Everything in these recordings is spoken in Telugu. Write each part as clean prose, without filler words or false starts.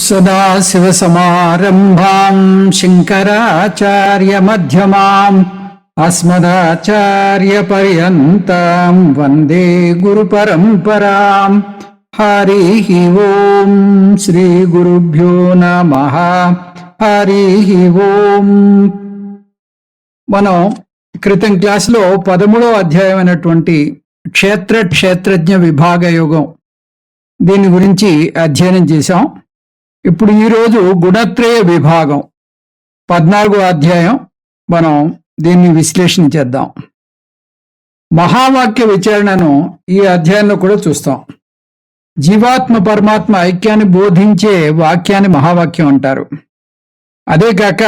సదాశివసమారంభాం శంకరాచార్యమధ్యమాం అస్మదాచార్యపర్యంతం వందే గురుపరంపరాం. హరి ఓం శ్రీ గురుభ్యో నమః. హరి ఓం. మనం క్రితం క్లాసులో 13వ అధ్యాయం అయినటువంటి క్షేత్రజ్ఞ విభాగ యోగం దీని గురించి అధ్యయనం చేశాం. ఇప్పుడు ఈరోజు గుణత్రయ విభాగం 14వ అధ్యాయం మనం దీన్ని విశ్లేషణ చేద్దాం. మహావాక్య విచారణను ఈ అధ్యాయంలో కూడా చూస్తాం. జీవాత్మ పరమాత్మ ఐక్యాన్ని బోధించే వాక్యాన్ని మహావాక్యం అంటారు. అదే కాక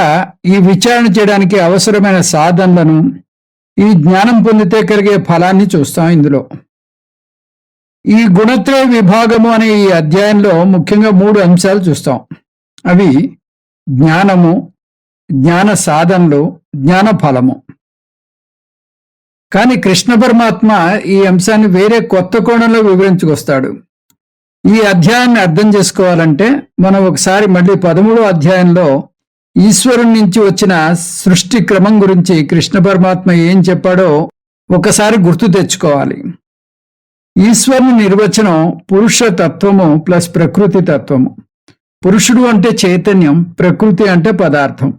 ఈ విచారణ చేయడానికి అవసరమైన సాధనలను, ఈ జ్ఞానం పొందితే కలిగే ఫలాన్ని చూస్తాం. ఇందులో ఈ గుణత్రయ విభాగము అనే ఈ అధ్యాయంలో ముఖ్యంగా 3 అంశాలు చూస్తాం. అవి జ్ఞానము, జ్ఞాన సాధనలు, జ్ఞాన ఫలము. కానీ కృష్ణ పరమాత్మ ఈ అంశాన్ని వేరే కొత్త కోణంలో వివరించుకొస్తాడు. ఈ అధ్యాయాన్ని అర్థం చేసుకోవాలంటే మనం ఒకసారి మళ్ళీ 13వ అధ్యాయంలో ఈశ్వరుని నుంచి వచ్చిన సృష్టి క్రమం గురించి కృష్ణ పరమాత్మ ఏం చెప్పాడో ఒకసారి గుర్తు తెచ్చుకోవాలి. ఈశ్వరుని నిర్వచనం పురుష తత్వము ప్లస్ ప్రకృతి తత్వము. పురుషుడు అంటే చైతన్యం, ప్రకృతి అంటే పదార్థం.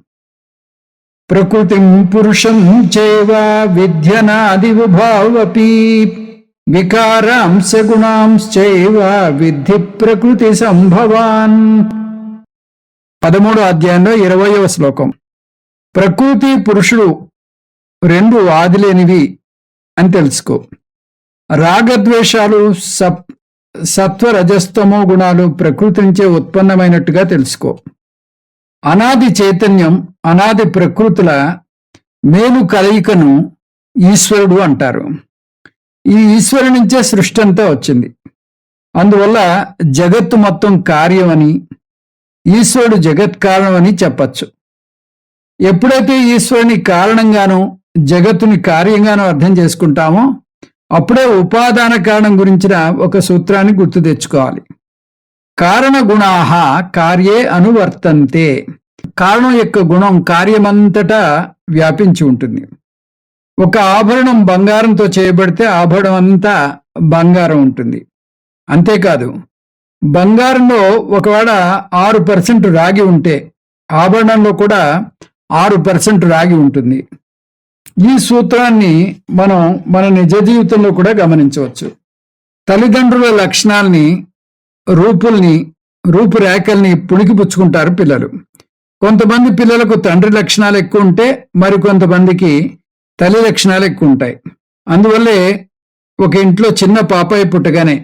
ప్రకృతిం పురుషం చైవ విద్యనాది విభావపి వికారాంశ గుణాంశ్చైవ విద్ధి ప్రకృతి సంభవాన్. 13వ అధ్యాయంలో 20వ శ్లోకం. ప్రకృతి పురుషుడు రెండు ఆదిలేనివి అని తెలుసుకో. రాగద్వేషాలు సత్వరజస్తమో గుణాలు ప్రకృతి నుంచే ఉత్పన్నమైనట్టుగా తెలుసుకో. అనాది చైతన్యం, అనాది ప్రకృతుల మేలు కలయికను ఈశ్వరుడు అంటారు. ఈ ఈశ్వరు నుంచే సృష్టి అంతా వచ్చింది. అందువల్ల జగత్తు మొత్తం కార్యమని, ఈశ్వరుడు జగత్ కారణమని చెప్పచ్చు. ఎప్పుడైతే ఈశ్వరుని కారణంగానో జగత్తుని కార్యంగానో అర్థం చేసుకుంటామో అప్పుడే ఉపాదాన కారణం గురించిన ఒక సూత్రాన్ని గుర్తు తెచ్చుకోవాలి. కారణ గుణాహ కార్యే అనువర్తంతే. కారణం యొక్క గుణం కార్యమంతటా వ్యాపించి ఉంటుంది. ఒక ఆభరణం బంగారంతో చేయబడితే ఆభరణం అంతా బంగారం ఉంటుంది. అంతేకాదు, బంగారంలో ఒకవేళ 6% రాగి ఉంటే ఆభరణంలో కూడా 6% రాగి ఉంటుంది. ఈ సూత్రాన్ని మనం మన నిజ జీవితంలో కూడా గమనించవచ్చు. తల్లిదండ్రుల లక్షణాలని, రూపురేఖల్ని పుణికిపుచ్చుకుంటారు పిల్లలు. కొంతమంది పిల్లలకు తండ్రి లక్షణాలు ఎక్కువ ఉంటే మరికొంతమందికి తల్లి లక్షణాలు ఎక్కువ ఉంటాయి. అందువల్లే ఒక ఇంట్లో చిన్న పాపాయి పుట్టగానే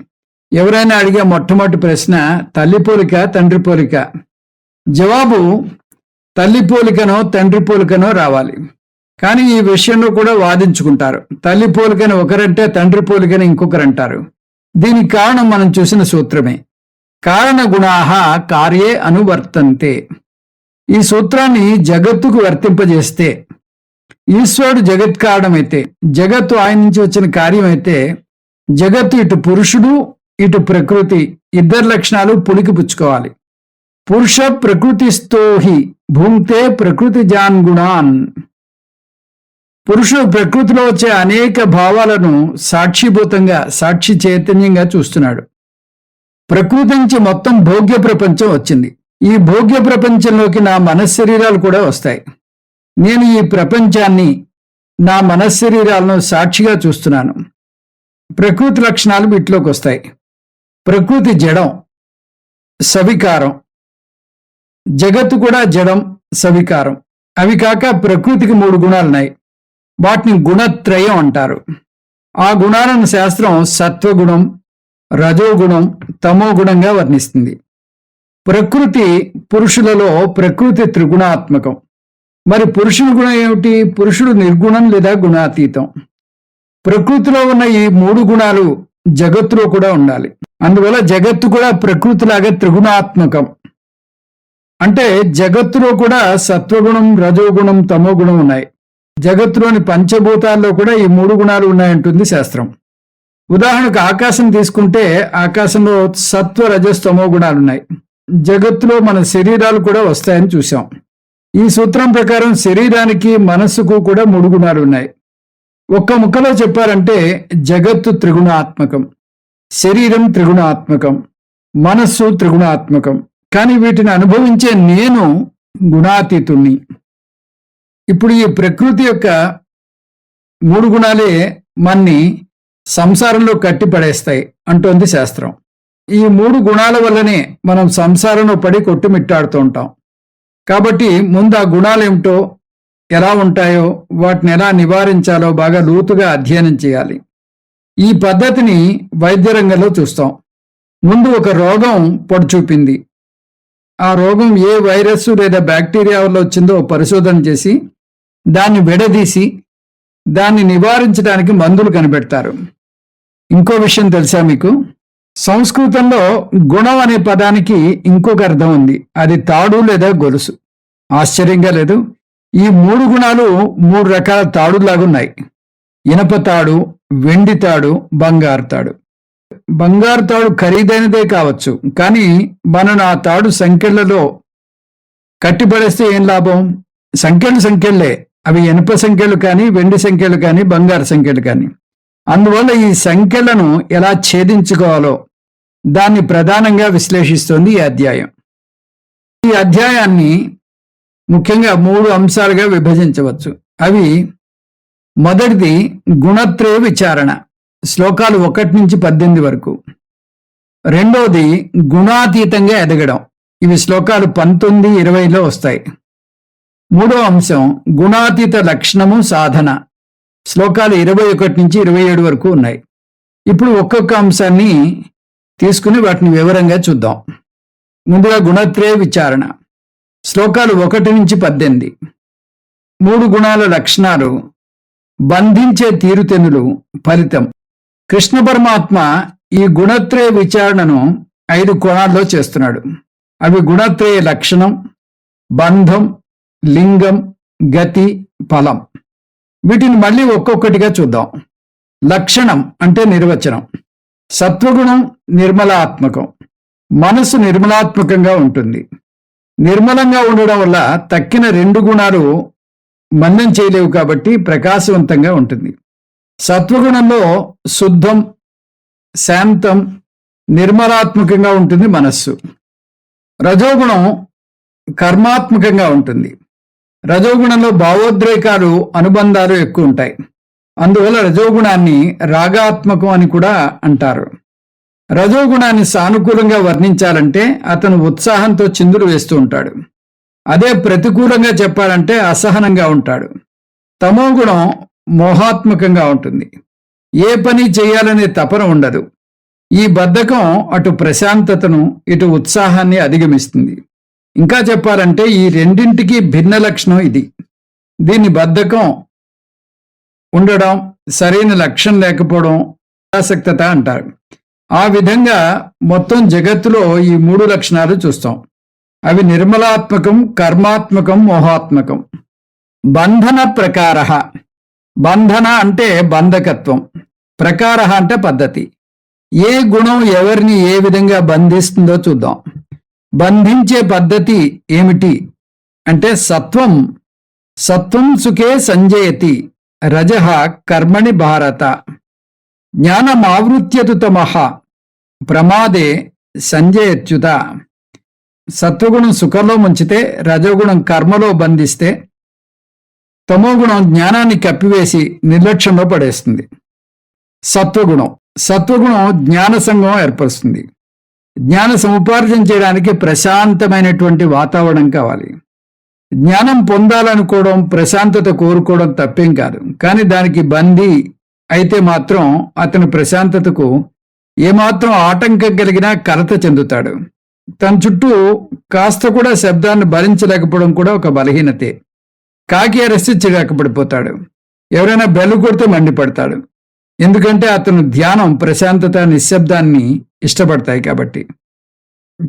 ఎవరైనా అడిగే మొట్టమొదటి ప్రశ్న తల్లి పోలిక తండ్రి పోలిక? జవాబు తల్లి పోలికనో తండ్రి పోలికనో రావాలి. కానీ ఈ విషయంలో కూడా వాదించుకుంటారు. తల్లి పోలికని ఒకరంటే తండ్రి పోలికని ఇంకొకరంటారు. దీనికి కారణం మనం చూసిన సూత్రమే. కారణ గుణాహ కార్యే అనువర్తంతే. ఈ సూత్రాన్ని జగత్తుకు వర్తింపజేస్తే ఈశ్వరుడు జగత్ కారణమైతే, జగత్తు ఆయన నుంచి వచ్చిన కార్యమైతే, జగత్తు ఇటు పురుషుడు ఇటు ప్రకృతి ఇద్దరు లక్షణాలు పుణికిపుచ్చుకోవాలి. పురుష ప్రకృతిస్థోహి భూంతే ప్రకృతి జాన్ గుణాన్. పురుషుడు ప్రకృతిలో వచ్చే అనేక భావాలను సాక్షిభూతంగా, సాక్షి చైతన్యంగా చూస్తున్నాడు. ప్రకృతి నుంచి మొత్తం భోగ్య ప్రపంచం వచ్చింది. ఈ భోగ్య ప్రపంచంలోకి నా మనశ్శరీరాలు కూడా వస్తాయి. నేను ఈ ప్రపంచాన్ని, నా మనశ్శరీరాలను సాక్షిగా చూస్తున్నాను. ప్రకృతి లక్షణాలు వీటిలోకి వస్తాయి. ప్రకృతి జడం, సవికారం. జగత్తు కూడా జడం, సవికారం. అవి కాక ప్రకృతికి 3 గుణాలున్నాయి. వాటిని గుణత్రయం అంటారు. ఆ గుణాలను శాస్త్రం సత్వగుణం, రజోగుణం, తమో గుణంగా వర్ణిస్తుంది. ప్రకృతి పురుషులలో ప్రకృతి త్రిగుణాత్మకం. మరి పురుషుని గుణం ఏమిటి? పురుషుడు నిర్గుణం లేదా గుణాతీతం. ప్రకృతిలో ఉన్న ఈ 3 గుణాలు జగత్తులో కూడా ఉండాలి. అందువల్ల జగత్తు కూడా ప్రకృతిలాగా త్రిగుణాత్మకం. అంటే జగత్తులో కూడా సత్వగుణం, రజోగుణం, తమో గుణం ఉన్నాయి. జగత్తులోని పంచభూతాల్లో కూడా ఈ 3 గుణాలు ఉన్నాయంటుంది శాస్త్రం. ఉదాహరణకు ఆకాశం తీసుకుంటే ఆకాశంలో సత్వ రజస్తమో గుణాలు ఉన్నాయి. జగత్తులో మన శరీరాలు కూడా వస్తాయని చూసాం. ఈ సూత్రం ప్రకారం శరీరానికి మనస్సుకు కూడా 3 గుణాలు ఉన్నాయి. ఒక్క ముక్కలో చెప్పాలంటే జగత్తు త్రిగుణాత్మకం, శరీరం త్రిగుణాత్మకం, మనస్సు త్రిగుణాత్మకం. కానీ వీటిని అనుభవించే నేను గుణాతీతుణ్ణి. ఇప్పుడు ఈ ప్రకృతి యొక్క 3 గుణాలే మన్ని సంసారంలో కట్టి పడేస్తాయి అంటోంది శాస్త్రం. ఈ 3 గుణాల వల్లనే మనం సంసారంలో పడి కొట్టుమిట్టాడుతూ ఉంటాం. కాబట్టి ముందు ఆ గుణాలేమిటో, ఎలా ఉంటాయో, వాటిని ఎలా నివారించాలో బాగా లోతుగా అధ్యయనం చేయాలి. ఈ పద్ధతిని వైద్య రంగంలో చూస్తాం. ముందు ఒక రోగం పొడిచూపింది. ఆ రోగం ఏ వైరస్ లేదా బ్యాక్టీరియా వల్ల వచ్చిందో పరిశోధన చేసి దాన్ని విడదీసి దాన్ని నివారించడానికి మందులు కనిపెడతారు. ఇంకో విషయం తెలుసా మీకు? సంస్కృతంలో గుణం అనే పదానికి ఇంకొక అర్థం ఉంది. అది తాడు లేదా గొలుసు. ఆశ్చర్యంగా లేదు? ఈ 3 గుణాలు 3 రకాల తాడులాగున్నాయి. ఇనప తాడు, వెండి తాడు, బంగారు తాడు. బంగారు తాడు ఖరీదైనదే కావచ్చు, కానీ మనను ఆ తాడు సంకెళ్లలో కట్టిపడేస్తే ఏం లాభం? సంకెళ్ళే. అవి ఇనుప సంఖ్యలు కానీ, వెండి సంఖ్యలు కానీ, బంగారు సంఖ్యలు కానీ. అందువల్ల ఈ సంఖ్యలను ఎలా ఛేదించుకోవాలో దాన్ని ప్రధానంగా విశ్లేషిస్తోంది ఈ అధ్యాయం. ఈ అధ్యాయాన్ని ముఖ్యంగా 3 అంశాలుగా విభజించవచ్చు. అవి: మొదటిది గుణత్రయ విచారణ, శ్లోకాలు 1 నుంచి 18 వరకు. రెండోది గుణాతీతంగా ఎదగడం, ఇవి శ్లోకాలు 19, 20లో వస్తాయి. మూడో అంశం గుణాతీత లక్షణము సాధన, శ్లోకాలు 21 నుంచి 27 వరకు ఉన్నాయి. ఇప్పుడు ఒక్కొక్క అంశాన్ని తీసుకుని వాటిని వివరంగా చూద్దాం. ముందుగా గుణత్రయ విచారణ, శ్లోకాలు 1 నుంచి 18. 3 గుణాల లక్షణాలు, బంధించే తీరుతెన్నులు, ఫలితం. కృష్ణ పరమాత్మ ఈ గుణత్రయ విచారణను 5 కోణాల్లో చేస్తున్నాడు. అవి గుణత్రయ లక్షణం, బంధం, లింగం, గతి, ఫలం. వీటిని మళ్ళీ ఒక్కొక్కటిగా చూద్దాం. లక్షణం అంటే నిర్వచనం. సత్వగుణం నిర్మలాత్మకం, మనసు నిర్మలాత్మకంగా ఉంటుంది. నిర్మలంగా ఉండడం వల్ల తక్కిన 2 గుణాలు మందం చేయలేవు కాబట్టి ప్రకాశవంతంగా ఉంటుంది. సత్వగుణంలో శుద్ధం, శాంతం, నిర్మలాత్మకంగా ఉంటుంది మనస్సు. రజోగుణం కర్మాత్మకంగా ఉంటుంది. రజోగుణంలో భావోద్రేకాలు, అనుబంధాలు ఎక్కువ ఉంటాయి. అందువల్ల రజోగుణాన్ని రాగాత్మకం అని కూడా అంటారు. రజోగుణాన్ని సానుకూలంగా వర్ణించాలంటే అతను ఉత్సాహంతో చిందులు వేస్తూ ఉంటాడు. అదే ప్రతికూలంగా చెప్పాలంటే అసహనంగా ఉంటాడు. తమోగుణం మోహాత్మకంగా ఉంటుంది. ఏ పని చేయాలనే తపన ఉండదు. ఈ బద్ధకం అటు ప్రశాంతతను, ఇటు ఉత్సాహాన్ని అధిగమిస్తుంది. ఇంకా చెప్పాలంటే ఈ రెండింటికి భిన్న లక్షణం ఇది. దీన్ని బద్ధకం ఉండడం, సరైన లక్ష్యం లేకపోవడం, అనాసక్తత అంటారు. ఆ విధంగా మొత్తం జగత్తులో ఈ 3 లక్షణాలు చూస్తాం. అవి నిర్మలాత్మకం, కర్మాత్మకం, మోహాత్మకం. బంధన ప్రకార, బంధన అంటే బంధకత్వం, ప్రకార అంటే పద్ధతి. ఏ గుణం ఎవరిని ఏ విధంగా బంధిస్తుందో చూద్దాం. బంధించే పద్ధతి ఏమిటి అంటే సత్వం. సత్వం సుఖే సంజయతి, రజః కర్మణి భారత. జ్ఞానమావృత్యతు తమః, ప్రమాదే సంజయత్యుత. సత్వగుణం సుఖంలో ముంచితే, రజోగుణం కర్మలో బంధిస్తే, తమోగుణం జ్ఞానాన్ని కప్పివేసి నిర్లక్ష్యంలో పడేస్తుంది. సత్వగుణం జ్ఞాన సంగమం ఏర్పరుస్తుంది. జ్ఞాన సముపార్జన చేయడానికి ప్రశాంతమైనటువంటి వాతావరణం కావాలి. జ్ఞానం పొందాలనుకోవడం, ప్రశాంతత కోరుకోవడం తప్పేం కాదు. కానీ దానికి బందీ అయితే మాత్రం అతను ప్రశాంతతకు ఏమాత్రం ఆటంకం కలిగినా కలత చెందుతాడు. తన చుట్టూ కాస్త కూడా శబ్దాన్ని భరించలేకపోవడం కూడా ఒక బలహీనతే. కాకి అరసి చిరాకపడిపోతాడు. ఎవరైనా బెల్లు కొడితే మండిపడతాడు. ఎందుకంటే అతను ధ్యానం, ప్రశాంతత, నిశ్శబ్దాన్ని ఇష్టపడతాయి కాబట్టి.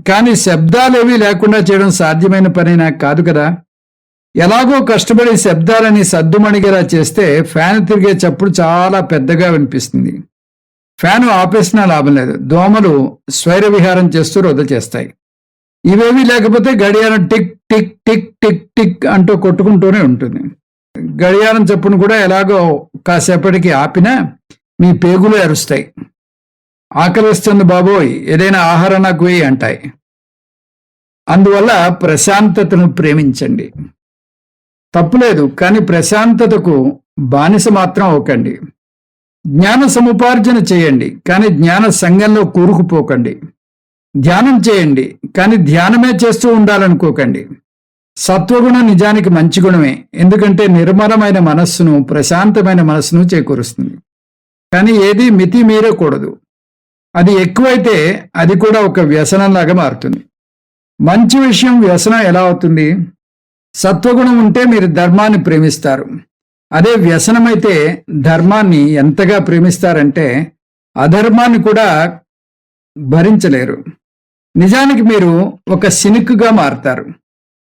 కానీ శబ్దాలేవీ లేకుండా చేయడం సాధ్యమైన పనైనా కాదు కదా. ఎలాగో కష్టపడి శబ్దాలని సద్దుమణిగేలా చేస్తే ఫ్యాన్ తిరిగే చప్పుడు చాలా పెద్దగా వినిపిస్తుంది. ఫ్యాను ఆపేసినా లాభం లేదు. దోమలు స్వైర విహారం చేస్తూ వృధా చేస్తాయి. ఇవేవి లేకపోతే గడియారం tick tick tick tick tick అంటూ కొట్టుకుంటూనే ఉంటుంది. గడియారం చప్పును కూడా ఎలాగో కాసేపటికి ఆపినా మీ పేగులు అరుస్తాయి. ఆకలిస్తుంది బాబోయ్, ఏదైనా ఆహారం నాకు వేయి అంటాయి. అందువల్ల ప్రశాంతతను ప్రేమించండి. తప్పులేదు, కానీ ప్రశాంతతకు బానిస మాత్రం అవ్వకండి. జ్ఞాన సముపార్జన చేయండి, కానీ జ్ఞాన సంఘంలో కూరుకుపోకండి. ధ్యానం చేయండి, కానీ ధ్యానమే చేస్తూ ఉండాలనుకోకండి. సత్వగుణం నిజానికి మంచి గుణమే, ఎందుకంటే నిర్మలమైన మనస్సును, ప్రశాంతమైన మనస్సును చేకూరుస్తుంది. కానీ ఏది మితి మీరకూడదు. అది ఎక్కువైతే అది కూడా ఒక వ్యసనంలాగా మారుతుంది. మంచి విషయం వ్యసనం ఎలా అవుతుంది? సత్వగుణం ఉంటే మీరు ధర్మాన్ని ప్రేమిస్తారు. అదే వ్యసనమైతే ధర్మాన్ని ఎంతగా ప్రేమిస్తారంటే అధర్మాన్ని కూడా భరించలేరు. నిజానికి మీరు ఒక సినిక్గా మారతారు.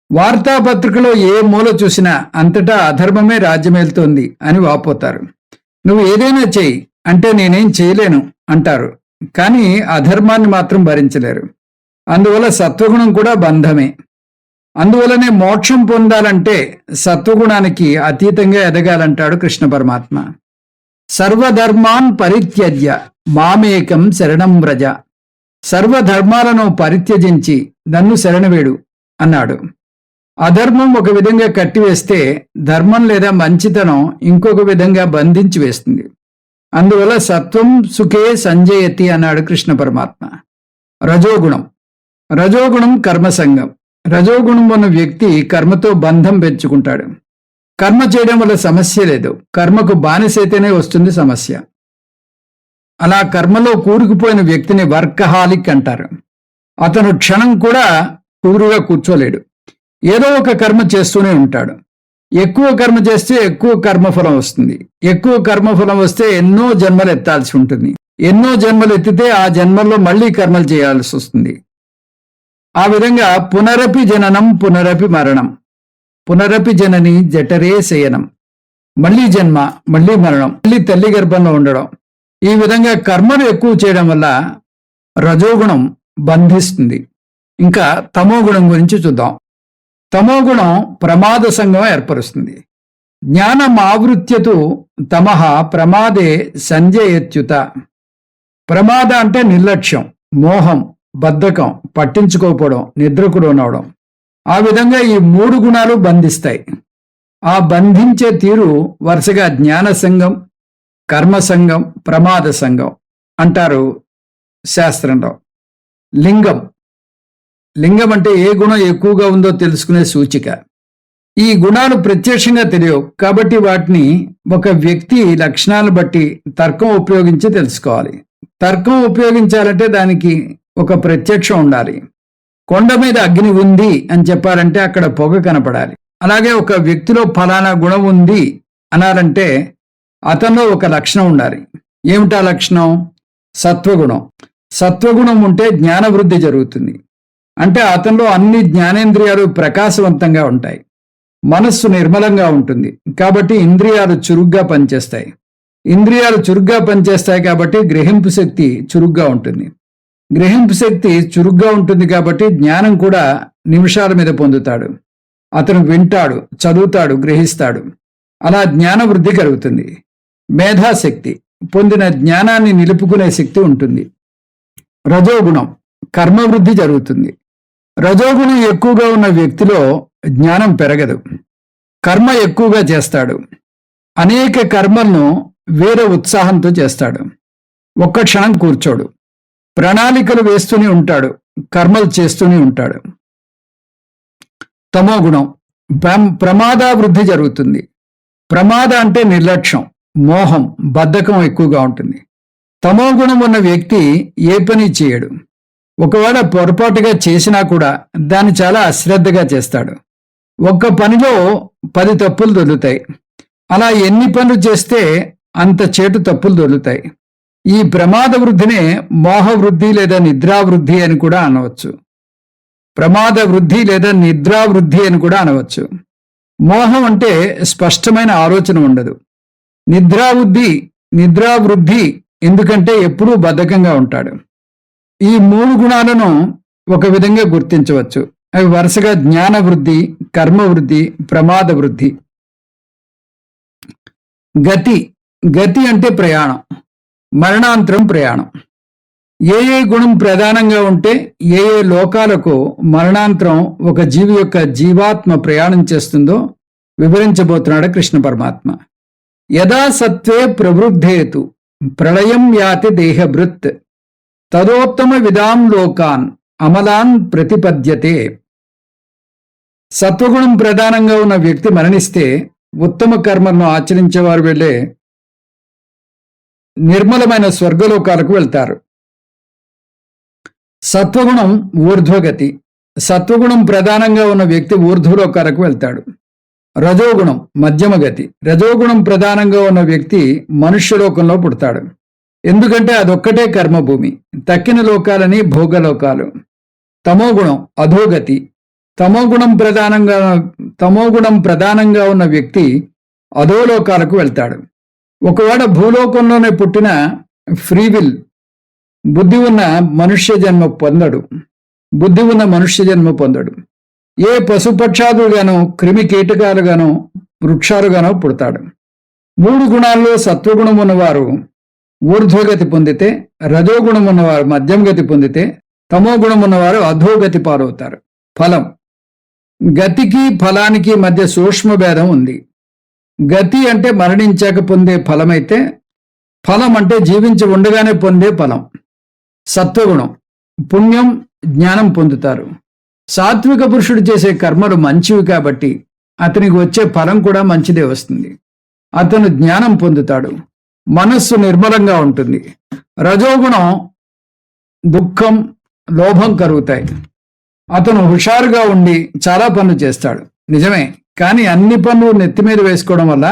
వార్తాపత్రికలో ఏ మూల చూసినా అంతటా అధర్మమే రాజ్యమేలుతోంది అని వాపోతారు. నువ్వు ఏదైనా చెయ్యి అంటే నేనేం చేయలేను అంటారు, కానీ అధర్మాన్ని మాత్రం భరించలేరు. అందువల్ల సత్వగుణం కూడా బంధమే. అందువల్లనే మోక్షం పొందాలంటే సత్వగుణానికి అతీతంగా ఎదగాలంటాడు కృష్ణ పరమాత్మ. సర్వధర్మాన్ పరిత్యజ్య మామేకం శరణం వ్రజ. సర్వధర్మాలను పరిత్యజించి నన్ను శరణవేడు అన్నాడు. అధర్మం ఒక విధంగా కట్టివేస్తే ధర్మం లేదా మంచితనం ఇంకొక విధంగా బంధించి వేస్తుంది. అందువల్ల సత్వం సుఖే సంజయతి అన్నాడు కృష్ణ పరమాత్మ. రజోగుణం. రజోగుణం కర్మసంగం. రజోగుణం ఉన్న వ్యక్తి కర్మతో బంధం పెంచుకుంటాడు. కర్మ చేయడం వల్ల సమస్య లేదు, కర్మకు బానిసైతేనే వస్తుంది సమస్య. అలా కర్మలో కూరుకుపోయిన వ్యక్తిని వర్కహాలిక్ అంటారు. అతను క్షణం కూడా కుదురుగా కూర్చోలేడు. ఏదో ఒక కర్మ చేస్తూనే ఉంటాడు. ఎక్కువ కర్మ చేస్తే ఎక్కువ కర్మఫలం వస్తుంది. ఎక్కువ కర్మఫలం వస్తే ఎన్నో జన్మలు ఎత్తాల్సి ఉంటుంది. ఎన్నో జన్మలు ఎత్తితే ఆ జన్మల్లో మళ్ళీ కర్మలు చేయాల్సి వస్తుంది. ఆ విధంగా పునరపి జననం పునరపి మరణం, పునరపి జనని జఠరే శయనం. మళ్ళీ జన్మ, మళ్ళీ మరణం, మళ్ళీ తల్లి గర్భంలో ఉండడం. ఈ విధంగా కర్మను ఎక్కువ చేయడం వల్ల రజోగుణం బంధిస్తుంది. ఇంకా తమోగుణం గురించి చూద్దాం. తమోగుణం ప్రమాద సంగం ఏర్పరుస్తుంది. జ్ఞానం ఆవృత్యతు తమః ప్రమాదే సంజయత్యుత. ప్రమాద అంటే నిర్లక్ష్యం, మోహం, బద్ధకం, పట్టించుకోకపోవడం, నిద్రకు లోనవడం. ఆ విధంగా ఈ 3 గుణాలు బంధిస్తాయి. ఆ బంధించే తీరు వరుసగా జ్ఞాన సంఘం, కర్మ సంఘం, ప్రమాద సంఘం అంటారు శాస్త్రంలో. లింగం. లింగం అంటే ఏ గుణం ఎక్కువగా ఉందో తెలుసుకునే సూచిక. ఈ గుణాలు ప్రత్యక్షంగా తెలియవు, కాబట్టి వాటిని ఒక వ్యక్తి లక్షణాలను బట్టి తర్కం ఉపయోగించి తెలుసుకోవాలి. తర్కం ఉపయోగించాలంటే దానికి ఒక ప్రత్యక్షం ఉండాలి. కొండ మీద అగ్ని ఉంది అని చెప్పాలంటే అక్కడ పొగ కనపడాలి. అలాగే ఒక వ్యక్తిలో ఫలానా గుణం ఉంది అనాలంటే అతనిలో ఒక లక్షణం ఉండాలి. ఏమిటా లక్షణం? సత్వగుణం. సత్వగుణం ఉంటే జ్ఞానవృద్ధి జరుగుతుంది. అంటే అతనిలో అన్ని జ్ఞానేంద్రియాలు ప్రకాశవంతంగా ఉంటాయి. మనస్సు నిర్మలంగా ఉంటుంది, కాబట్టి ఇంద్రియాలు చురుగ్గా పనిచేస్తాయి. ఇంద్రియాలు చురుగ్గా పనిచేస్తాయి కాబట్టి గ్రహింపు శక్తి చురుగ్గా ఉంటుంది. గ్రహింపు శక్తి చురుగ్గా ఉంటుంది కాబట్టి జ్ఞానం కూడా నిమిషాల మీద పొందుతాడు. అతను వింటాడు, చదువుతాడు, గ్రహిస్తాడు. అలా జ్ఞాన వృద్ధి కలుగుతుంది. మేధాశక్తి. పొందిన జ్ఞానాన్ని నిలుపుకునే శక్తి ఉంటుంది. రజోగుణం. కర్మవృద్ధి జరుగుతుంది. రజోగుణం ఎక్కువగా ఉన్న వ్యక్తిలో జ్ఞానం పెరగదు. కర్మ ఎక్కువగా చేస్తాడు. అనేక కర్మలను వేరే ఉత్సాహంతో చేస్తాడు. ఒక్క క్షణం కూర్చోడు. ప్రణాళికలు వేస్తూనే ఉంటాడు, కర్మలు చేస్తూనే ఉంటాడు. తమోగుణం. ప్రమాదావృద్ధి జరుగుతుంది. ప్రమాద అంటే నిర్లక్ష్యం, మోహం, బద్ధకం ఎక్కువగా ఉంటుంది. తమోగుణం ఉన్న వ్యక్తి ఏ పని చేయడు. ఒకవేళ పొరపాటుగా చేసినా కూడా దాన్ని చాలా అశ్రద్ధగా చేస్తాడు. ఒక్క పనిలో 10 తప్పులు దొరుకుతాయి. అలా ఎన్ని పనులు చేస్తే అంత చేటు తప్పులు దొరుకుతాయి. ఈ ప్రమాద వృద్ధినే మోహవృద్ధి లేదా నిద్రావృద్ధి అని కూడా అనవచ్చు. ప్రమాద వృద్ధి లేదా నిద్రావృద్ధి అని కూడా అనవచ్చు. మోహం అంటే స్పష్టమైన ఆలోచన ఉండదు. నిద్రావృద్ధి ఎందుకంటే ఎప్పుడూ బద్ధకంగా ఉంటాడు. ఈ 3 గుణాలను ఒక విధంగా గుర్తించవచ్చు. అవి వరుసగా జ్ఞాన వృద్ధి, కర్మ వృద్ధి, ప్రమాద వృద్ధి. గతి. గతి అంటే ప్రయాణం, మరణాంతరం ప్రయాణం. ఏ ఏ గుణం ప్రధానంగా ఉంటే ఏ ఏ లోకాలకు మరణాంతరం ఒక జీవి యొక్క జీవాత్మ ప్రయాణం చేస్తుందో వివరించబోతున్నాడు కృష్ణ పరమాత్మ. యదా సత్వే ప్రవృద్ధేతు ప్రళయం యాతి దేహభృత్ తదోత్తమ విదాం లోకాన్ అమలాన్ ప్రతిపద్యతే. సత్వగుణం ప్రధానంగా ఉన్న వ్యక్తి మరణిస్తే ఉత్తమ కర్మలను ఆచరించేవారు వెళ్ళే నిర్మలమైన స్వర్గలోకాలకు వెళ్తారు. సత్వగుణం ఊర్ధ్వగతి. సత్వగుణం ప్రధానంగా ఉన్న వ్యక్తి ఊర్ధ్వలోకాలకు వెళ్తాడు. రజోగుణం మధ్యమగతి. రజోగుణం ప్రధానంగా ఉన్న వ్యక్తి మనుష్యలోకంలో పుడతాడు. ఎందుకంటే అదొక్కటే కర్మభూమి. తక్కిన లోకాలని భోగలోకాలు. తమోగుణం అధోగతి. తమోగుణం ప్రధానంగా ఉన్న వ్యక్తి అధోలోకాలకు వెళ్తాడు. ఒకవేళ భూలోకంలోనే పుట్టిన ఫ్రీవిల్ బుద్ధి ఉన్న మనుష్య జన్మ పొందడు. ఏ పశుపక్షాదులుగానో క్రిమి కీటకాలుగానో వృక్షాలుగానో పుడతాడు. 3 గుణాల్లో సత్వగుణం ఉన్నవారు ఊర్ధ్వగతి పొందితే, రజోగుణం ఉన్నవారు మధ్యమగతి పొందితే, తమోగుణం ఉన్నవారు అధోగతి పాలవుతారు. ఫలం. గతికి ఫలానికి మధ్య సూక్ష్మ భేదం ఉంది. గతి అంటే మరణించాక పొందే ఫలమైతే, ఫలం అంటే జీవించి ఉండగానే పొందే ఫలం. సత్వగుణం పుణ్యం, జ్ఞానం పొందుతారు. సాత్విక పురుషుడు చేసే కర్మలు మంచివి కాబట్టి అతనికి వచ్చే ఫలం కూడా మంచిదే వస్తుంది. అతను జ్ఞానం పొందుతాడు. మనస్సు నిర్మలంగా ఉంటుంది. రజోగుణం దుఃఖం, లోభం కలుగుతాయి. అతను హుషారుగా ఉండి చాలా పనులు చేస్తాడు, నిజమే. కానీ అన్ని పనులు నెత్తిమీద వేసుకోవడం వల్ల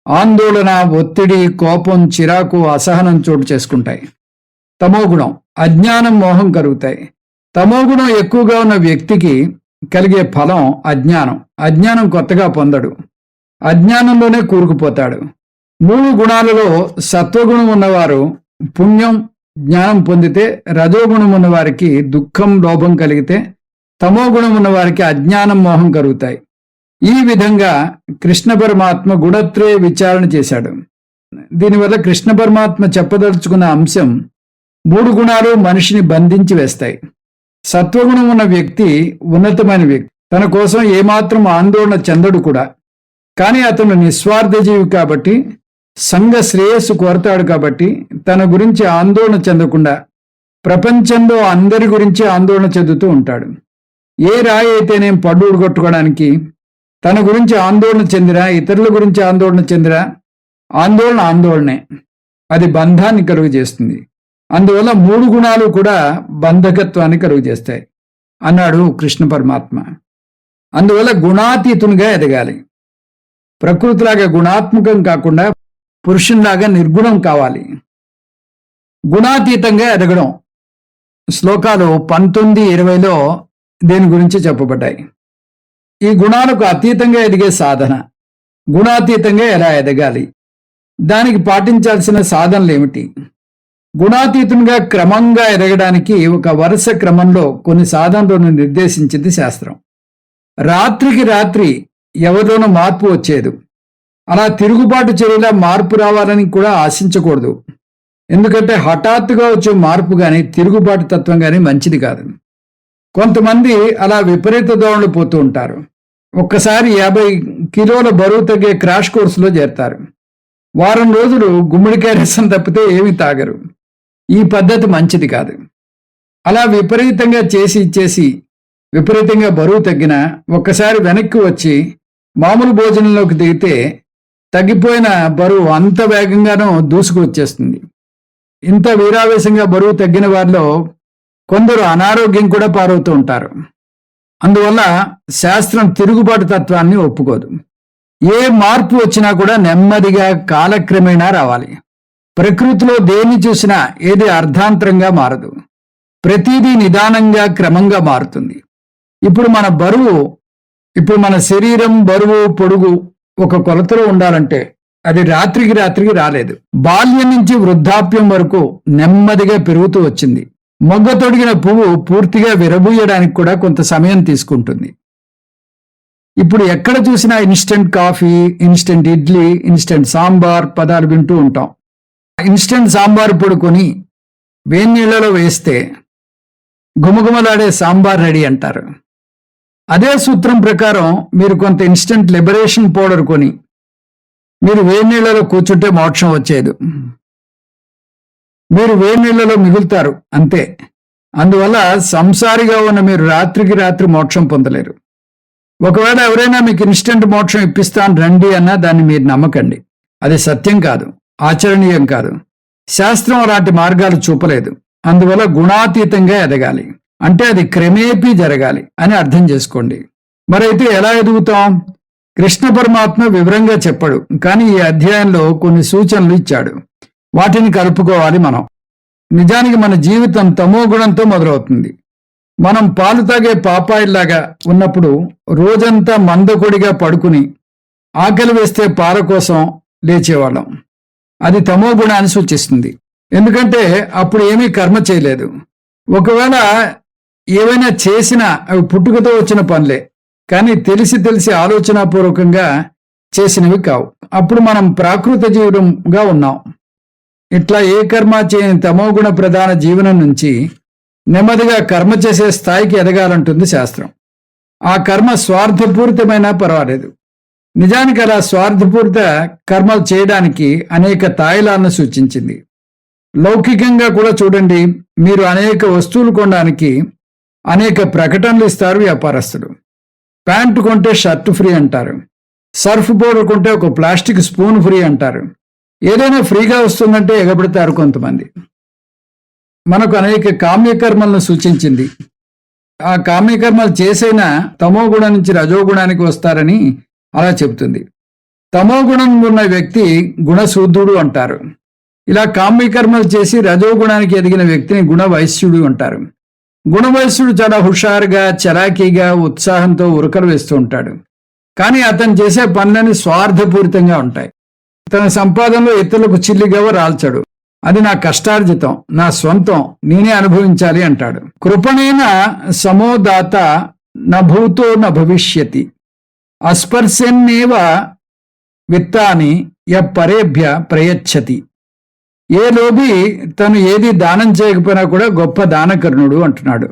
ఆందోళన, ఒత్తిడి, కోపం, చిరాకు, అసహనం చోటు చేసుకుంటాయి. తమోగుణం అజ్ఞానం, మోహం కలుగుతాయి. తమోగుణం ఎక్కువగా ఉన్న వ్యక్తికి కలిగే ఫలం అజ్ఞానం. అజ్ఞానం కొత్తగా పొందడు, అజ్ఞానంలోనే కూరుకుపోతాడు. 3 గుణాలలో సత్వగుణం ఉన్నవారు పుణ్యం, జ్ఞానం పొందితే, రజోగుణం ఉన్నవారికి దుఃఖం, లోభం కలిగితే, తమోగుణం ఉన్నవారికి అజ్ఞానం, మోహం కలుగుతాయి. ఈ విధంగా కృష్ణ పరమాత్మ గుణత్రయ విచారణ చేశాడు. దీనివల్ల కృష్ణ పరమాత్మ చెప్పదలుచుకున్న అంశం 3 గుణాలు మనిషిని బంధించి వేస్తాయి. సత్వగుణం ఉన్న వ్యక్తి ఉన్నతమైన వ్యక్తి. తన కోసం ఏమాత్రం ఆందోళన చెందడు కూడా. కానీ అతను నిస్వార్థ జీవి కాబట్టి, సంఘ శ్రేయస్సు కోరతాడు కాబట్టి తన గురించి ఆందోళన చెందకుండా ప్రపంచంలో అందరి గురించి ఆందోళన చెందుతూ ఉంటాడు. ఏ రాయి అయితేనేం పడ్డు కొట్టుకోవడానికి తన గురించి ఆందోళన చెందిరా, ఇతరుల గురించి ఆందోళన చెందిరా, ఆందోళనే అది బంధాన్ని కలుగు చేస్తుంది. అందువల్ల 3 గుణాలు కూడా బంధకత్వాన్ని కలుగు చేస్తాయి అన్నాడు కృష్ణ పరమాత్మ. అందువల్ల గుణాతీతునిగా ఎదగాలి. ప్రకృతిలాగా గుణాత్మకం కాకుండా పురుషునిలాగా నిర్గుణం కావాలి. గుణాతీతంగా ఎదగడం శ్లోకాలు 19, 20లో దీని గురించి చెప్పబడ్డాయి. ఈ గుణాలకు అతీతంగా ఎదిగే సాధన, గుణాతీతంగా ఎలా ఎదగాలి, దానికి పాటించాల్సిన సాధనలు ఏమిటి? గుణాతీతంగా క్రమంగా ఎదగడానికి ఒక వరుస క్రమంలో కొన్ని సాధనలను నిర్దేశించింది శాస్త్రం. రాత్రికి రాత్రి ఎవరిలోనూ మార్పు వచ్చేది. అలా తిరుగుబాటు చర్యలా మార్పు రావాలని కూడా ఆశించకూడదు. ఎందుకంటే హఠాత్తుగా వచ్చే మార్పు కానీ, తిరుగుబాటు తత్వం కానీ మంచిది కాదు. కొంతమంది అలా విపరీత దోవలు పోతూ ఉంటారు. ఒక్కసారి 50 కిలోల బరువు తగ్గే క్రాష్ కోర్సులో చేరతారు. వారం రోజులు గుమ్మడికాయ రసం తప్పితే ఏమీ తాగరు. ఈ పద్ధతి మంచిది కాదు. అలా విపరీతంగా చేసి విపరీతంగా బరువు తగ్గిన ఒక్కసారి వెనక్కి వచ్చి మామూలు భోజనంలోకి దిగితే తగ్గిపోయిన బరువు అంత వేగంగానూ దూసుకు వచ్చేస్తుంది. ఇంత వీరావేశంగా బరువు తగ్గిన వారిలో కొందరు అనారోగ్యం కూడా పారవుతూ ఉంటారు. అందువల్ల శాస్త్రం తిరుగుబాటు తత్వాన్ని ఒప్పుకోదు. ఏ మార్పు వచ్చినా కూడా నెమ్మదిగా కాలక్రమేణా రావాలి. ప్రకృతిలో దేన్ని చూసినా ఏది అర్ధాంతరంగా మారదు. ప్రతిదీ నిదానంగా క్రమంగా మారుతుంది. ఇప్పుడు మన శరీరం బరువు, పొడుగు ఒక కొలతలో ఉండాలంటే అది రాత్రికి రాలేదు. బాల్యం నుంచి వృద్ధాప్యం వరకు నెమ్మదిగా పెరుగుతూ వచ్చింది. మొగ్గ తొడిగిన పువ్వు పూర్తిగా విరబూయడానికి కూడా కొంత సమయం తీసుకుంటుంది. ఇప్పుడు ఎక్కడ చూసినా instant coffee, instant idli, instant sambar పదాలు వింటూ ఉంటాం. ఇన్స్టెంట్ సాంబార్ పొడి కొని వేడి నీళ్లలో వేస్తే గుమగుమలాడే సాంబార్ రెడీ అంటారు. అదే సూత్రం ప్రకారం మీరు కొంత ఇన్స్టెంట్ లిబరేషన్ పౌడర్ కొని మీరు వేడి నీళ్లలో కూర్చుంటే మోక్షం వచ్చేది. మీరు వేడి నీళ్లలో మిగులుతారు అంతే. అందువల్ల సంసారిగా ఉన్న మీరు రాత్రికి రాత్రి మోక్షం పొందలేరు. ఒకవేళ ఎవరైనా మీకు ఇన్స్టెంట్ మోక్షం ఇప్పిస్తాను రండి అన్నా దాన్ని మీరు నమ్మకండి. అది సత్యం కాదు, ఆచరణీయం కాదు. శాస్త్రం అలాంటి మార్గాలు చూపలేదు. అందువల్ల గుణాతీతంగా ఎదగాలి అంటే అది క్రమేపీ జరగాలి అని అర్థం చేసుకోండి. మరైతే ఎలా ఎదుగుతాం? కృష్ణ పరమాత్మ వివరంగా చెప్పాడు, కానీ ఈ అధ్యాయంలో కొన్ని సూచనలు ఇచ్చాడు. వాటిని కలుపుకోవాలి మనం. నిజానికి మన జీవితం తమో గుణంతో మొదలవుతుంది. మనం పాలు తాగే పాపాయిల్లాగా ఉన్నప్పుడు రోజంతా మందకొడిగా పడుకుని ఆకలి వేస్తే పాల కోసం లేచేవాళ్ళం. అది తమో గుణాన్ని సూచిస్తుంది. ఎందుకంటే అప్పుడు ఏమీ కర్మ చేయలేదు. ఒకవేళ ఏవైనా చేసినా అవి పుట్టుకతో వచ్చిన పనులే, కానీ తెలిసి ఆలోచనాపూర్వకంగా చేసినవి కావు. అప్పుడు మనం ప్రాకృత జీవనంగా ఉన్నాం. ఇట్లా ఏ కర్మ చేయని తమోగుణ ప్రధాన జీవనం నుంచి నెమ్మదిగా కర్మ చేసే స్థాయికి ఎదగాలంటుంది శాస్త్రం. ఆ కర్మ స్వార్థపూరితమైనా పర్వాలేదు. నిజానికి అలా స్వార్థపూరిత కర్మలు చేయడానికి అనేక తాయిలాలను సూచించింది. లౌకికంగా కూడా చూడండి, మీరు అనేక వస్తువులు కొనడానికి అనేక ప్రకటనలు ఇస్తారు వ్యాపారస్తులు. ప్యాంటు కొంటే షర్ట్ ఫ్రీ అంటారు, సర్ఫ్ పౌడర్ కొంటే ఒక ప్లాస్టిక్ స్పూన్ ఫ్రీ అంటారు. ఏదైనా ఫ్రీగా వస్తుందంటే ఎగబడతారు కొంతమంది. మనకు అనేక కామ్యకర్మలను సూచించింది. ఆ కామ్యకర్మలు చేసైనా తమో గుణం నుంచి రజోగుణానికి వస్తారని అలా చెబుతుంది. తమో గుణం ఉన్న వ్యక్తి గుణశూద్రుడు అంటారు. ఇలా కామ్యకర్మలు చేసి రజోగుణానికి ఎదిగిన వ్యక్తిని గుణవైశ్యుడు అంటారు. గుణవైశ్యుడు చాలా హుషారుగా, చలాకీగా, ఉత్సాహంతో ఉరకలు వేస్తూ ఉంటాడు. కానీ అతను చేసే పనులన్నీ స్వార్థపూరితంగా ఉంటాయి. తన సంపాదనలో ఇతరులకు చిల్లిగవ రాల్చడు. అది నా కష్టార్జితం, నా స్వంతం, నేనే అనుభవించాలి అంటాడు. కృపణేన సమోదాత నభూతో నభవిష్యతి అస్పర్శన్నేవ విత్తాని యపరేభ్య ప్రయచ్చతి. ఏ లోబి తను ఏది దానం చేయకపోయినా కూడా గొప్ప దానకర్ణుడు అంటున్నాడు.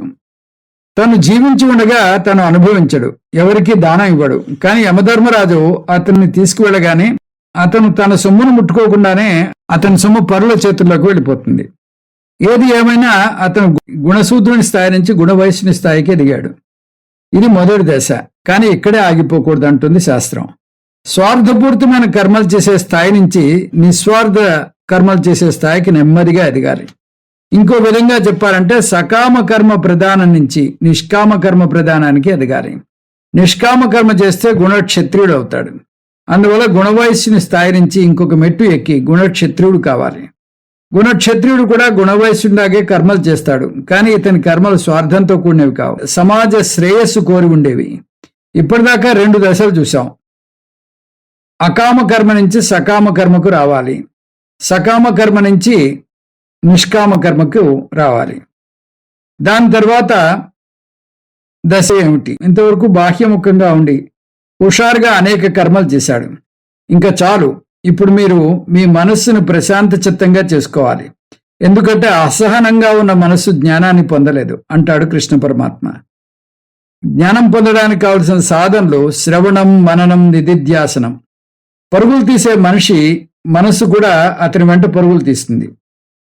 తను జీవించి ఉండగా తను అనుభవించడు, ఎవరికి దానం ఇవ్వడు. కానీ యమధర్మరాజు అతన్ని తీసుకువెళ్ళగానే అతను తన సొమ్మును ముట్టుకోకుండానే అతని సొమ్ము పరుల చేతుల్లోకి వెళ్ళిపోతుంది. ఏది ఏమైనా అతను గుణశూద్రుని స్థాయి నుంచి గుణవైశ్యుని స్థాయికి ఎదిగాడు. ఇది మొదటి దశ. కానీ ఇక్కడే ఆగిపోకూడదు అంటుంది శాస్త్రం. స్వార్థపూరితమైన కర్మలు చేసే స్థాయి నుంచి నిస్వార్థ కర్మలు చేసే స్థాయికి నెమ్మదిగా ఎదగాలి. ఇంకో విధంగా చెప్పాలంటే సకామ కర్మ ప్రధానం నుంచి నిష్కామ కర్మ ప్రధానానికి ఎదగాలి. నిష్కామ కర్మ చేస్తే గుణక్షత్రియుడు అవుతాడు. అందువల్ల గుణవైశ్యుని స్థాయి నుంచి ఇంకొక మెట్టు ఎక్కి గుణక్షత్రియుడు కావాలి. గుణక్షత్రియుడు కూడా గుణవైశ్యుడిలాగే కర్మలు చేస్తాడు. కానీ ఇతని కర్మలు స్వార్థంతో కూడినవి కావు, సమాజ శ్రేయస్సు కోరి ఉండేవి. ఇప్పటిదాకా 2 దశలు చూసాం. అకామ కర్మ నుంచి సకామ కర్మకు రావాలి, సకామ కర్మ నుంచి నిష్కామ కర్మకు రావాలి. దాని తర్వాత దశ ఏమిటి? ఇంతవరకు బాహ్యముఖంగా ఉండి హుషారుగా అనేక కర్మలు చేశాడు. ఇంకా చాలు, ఇప్పుడు మీరు మీ మనస్సును ప్రశాంత చిత్తంగా చేసుకోవాలి. ఎందుకంటే అసహనంగా ఉన్న మనస్సు జ్ఞానాన్ని పొందలేదు అంటాడు కృష్ణ పరమాత్మ. జ్ఞానం పొందడానికి కావలసిన సాధనలు శ్రవణం, మననం, నిధిధ్యాసనం. పరుగులు తీసే మనిషి మనస్సు కూడా అతని వెంట పరుగులు తీస్తుంది.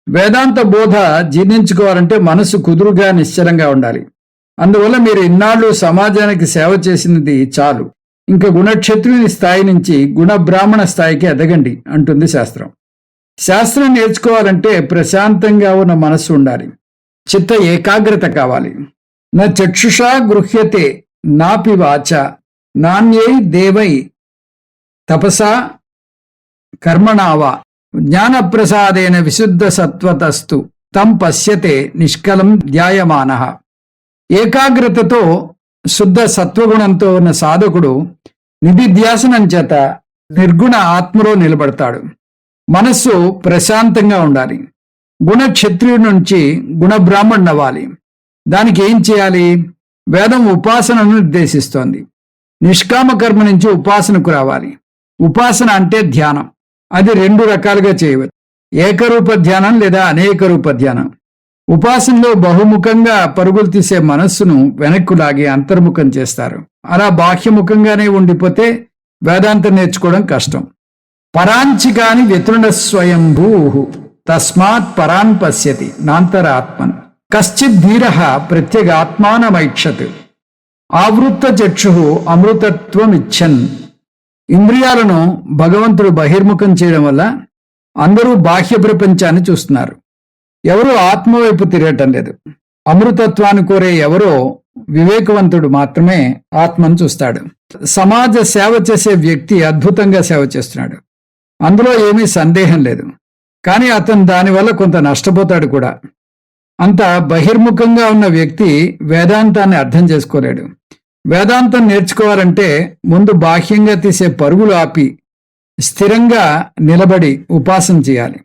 వేదాంత బోధ జీర్ణించుకోవాలంటే మనస్సు కుదురుగా, నిశ్చలంగా ఉండాలి. అందువల్ల మీరు ఇన్నాళ్ళు సమాజానికి సేవ చేసినది చాలు. ఇంకా గుణక్షత్రుని స్థాయి నుంచి గుణబ్రాహ్మణ స్థాయికి ఎదగండి అంటుంది శాస్త్రం. శాస్త్రం నేర్చుకోవాలంటే ప్రశాంతంగా ఉన్న మనస్సు ఉండాలి, చిత్త ఏకాగ్రత కావాలి. నా చక్షుషా గృహ్యతే నాపి వాచ నాణ్యై దేవై తపసా కర్మణావా జ్ఞానప్రసాదేన విశుద్ధ సత్వతస్తు తం పశ్యతే నిష్కలం ధ్యాయమానః. ఏకాగ్రతతో శుద్ధ సత్వగుణంతో ఉన్న సాధకుడు నిధిధ్యాసనం చేత నిర్గుణ ఆత్మలో నిలబడతాడు. మనస్సు ప్రశాంతంగా ఉండాలి. గుణక్షత్రియుడి నుంచి గుణబ్రాహ్మణుడు అవ్వాలి. దానికి ఏం చేయాలి? వేదం ఉపాసనను నిర్దేశిస్తోంది. నిష్కామ కర్మ నుంచి ఉపాసనకు రావాలి. ఉపాసన అంటే ధ్యానం. అది 2 రకాలుగా చేయవచ్చు. ఏకరూప ధ్యానం లేదా అనేక రూప ధ్యానం. ఉపాసనలో బహుముఖంగా పరుగులు తీసే మనస్సును వెనక్కు లాగి అంతర్ముఖం చేస్తారు. అలా బాహ్యముఖంగానే ఉండిపోతే వేదాంతం నేర్చుకోవడం కష్టం. పరాంచికాని వ్యతృణ స్వయంభూ తస్మాత్ పరాన్ పశ్యతి నాంతరాత్మన్ కశ్చిత్ ధీర ప్రత్యేగాత్మానమైక్షత్ ఆవృత్త చక్షు అమృతత్వమిచ్చన్. ఇంద్రియాలను భగవంతుడు బహిర్ముఖం చేయడం వల్ల అందరూ బాహ్య ప్రపంచాన్ని చూస్తున్నారు. ఎవరూ ఆత్మ వైపు తిరగటం లేదు. అమృతత్వాన్ని కోరే ఎవరో వివేకవంతుడు మాత్రమే ఆత్మను చూస్తాడు. సమాజ సేవ చేసే వ్యక్తి అద్భుతంగా సేవ చేస్తున్నాడు, అందులో ఏమీ సందేహం లేదు. కానీ అతను దానివల్ల కొంత నష్టపోతాడు కూడా. అంత బహిర్ముఖంగా ఉన్న వ్యక్తి వేదాంతాన్ని అర్థం చేసుకోలేడు. వేదాంతం నేర్చుకోవాలంటే ముందు బాహ్యంగా తీసే పరుగులు ఆపి స్థిరంగా నిలబడి ఉపాసన చేయాలి.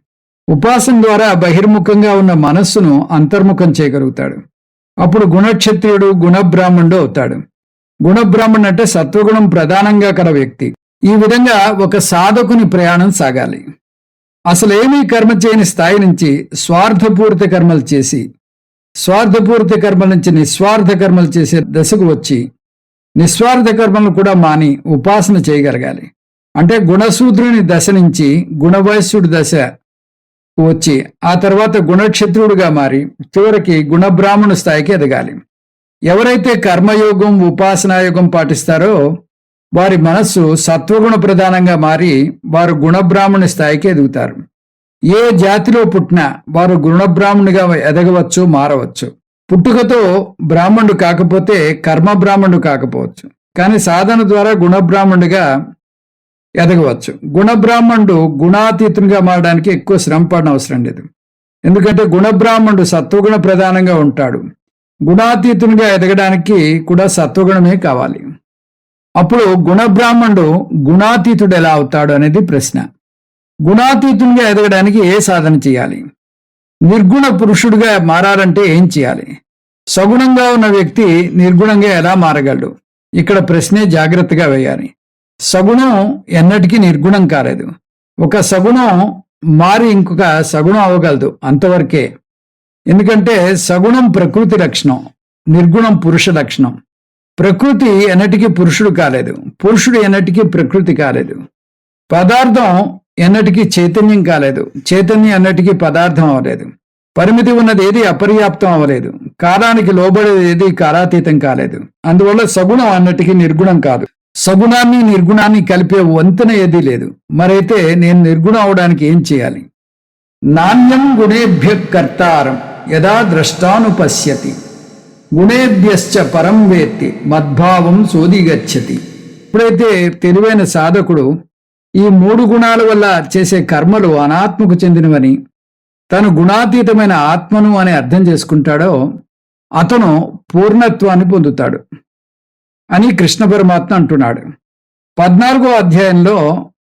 ఉపాసన ద్వారా బహిర్ముఖంగా ఉన్న మనస్సును అంతర్ముఖం చేయగలుగుతాడు. అప్పుడు గుణక్షత్రియుడు గుణబ్రాహ్మణుడు అవుతాడు. గుణబ్రాహ్మణుడు అంటే సత్వగుణం ప్రధానంగా కల వ్యక్తి. ఈ విధంగా ఒక సాధకుని ప్రయాణం సాగాలి. అసలేమీ కర్మ చేయని స్థాయి నుంచి స్వార్థపూరిత కర్మలు చేసి, స్వార్థపూరిత కర్మల నుంచి నిస్వార్థ కర్మలు చేసే దశకు వచ్చి నిస్వార్థ కర్మలను కూడా మాని ఉపాసన చేయగలగాలి. అంటే గుణశూద్రుని దశ నుంచి గుణవైశ్యుడి దశ వచ్చి ఆ తర్వాత గుణక్షత్రుడుగా మారి చివరికి గుణబ్రాహ్మణు స్థాయికి ఎదగాలి. ఎవరైతే కర్మయోగం ఉపాసనాయోగం పాటిస్తారో వారి మనస్సు సత్వగుణ ప్రధానంగా మారి వారు గుణబ్రాహ్మణి స్థాయికి ఎదుగుతారు. ఏ జాతిలో పుట్టినా వారు గుణబ్రాహ్మణుడిగా ఎదగవచ్చు, మారవచ్చు. పుట్టుకతో బ్రాహ్మణుడు కాకపోతే కర్మ బ్రాహ్మణుడు కాకపోవచ్చు, కానీ సాధన ద్వారా గుణబ్రాహ్మణుడిగా ఎదగవచ్చు. గుణబ్రాహ్మణుడు గుణాతీతునిగా మారడానికి ఎక్కువ శ్రమ పడిన అవసరం లేదు. ఎందుకంటే గుణబ్రాహ్మణుడు సత్వగుణ ప్రధానంగా ఉంటాడు. గుణాతీతునిగా ఎదగడానికి కూడా సత్వగుణమే కావాలి. అప్పుడు గుణబ్రాహ్మణుడు గుణాతీతుడు ఎలా అవుతాడు అనేది ప్రశ్న. గుణాతీతునిగా ఎదగడానికి ఏ సాధన చేయాలి? నిర్గుణ పురుషుడిగా మారాలంటే ఏం చేయాలి? సగుణంగా ఉన్న వ్యక్తి నిర్గుణంగా ఎలా మారగలడు? ఇక్కడ ప్రశ్నే జాగ్రత్తగా వేయాలి. సగుణం ఎన్నటికీ నిర్గుణం కాలేదు. ఒక సగుణం మారి ఇంకొక సగుణం అవ్వగలదు, అంతవరకే. ఎందుకంటే సగుణం ప్రకృతి లక్షణం, నిర్గుణం పురుష లక్షణం. ప్రకృతి ఎన్నటికీ పురుషుడు కాలేదు, పురుషుడు ఎన్నటికీ ప్రకృతి కాలేదు. పదార్థం ఎన్నటికీ చైతన్యం కాలేదు, చైతన్యం ఎన్నటికీ పదార్థం అవ్వలేదు. పరిమితి ఉన్నది ఏది అపర్యాప్తం అవ్వలేదు, కాలానికి లోబడేది ఏది కాలాతీతం కాలేదు. అందువల్ల సగుణం అన్నటికీ నిర్గుణం కాదు. సగుణాన్ని నిర్గుణాన్ని కలిపే వంతెన ఏదీ లేదు. మరైతే నేను నిర్గుణం అవడానికి ఏం చేయాలి? నాణ్యం గుణేభ్య కర్తారం యదా ద్రష్టానుపశ్యతి గుణేభ్యశ్చ పరం వేత్తి మద్భావం సోదిగచ్చతి. ఎప్పుడైతే తెలివైన సాధకుడు ఈ 3 గుణాల వల్ల చేసే కర్మలు అనాత్మకు చెందినవని, తను గుణాతీతమైన ఆత్మను అని అర్థం చేసుకుంటాడో అతను పూర్ణత్వాన్ని పొందుతాడు అని కృష్ణ పరమాత్మ అంటున్నాడు. 14వ అధ్యాయంలో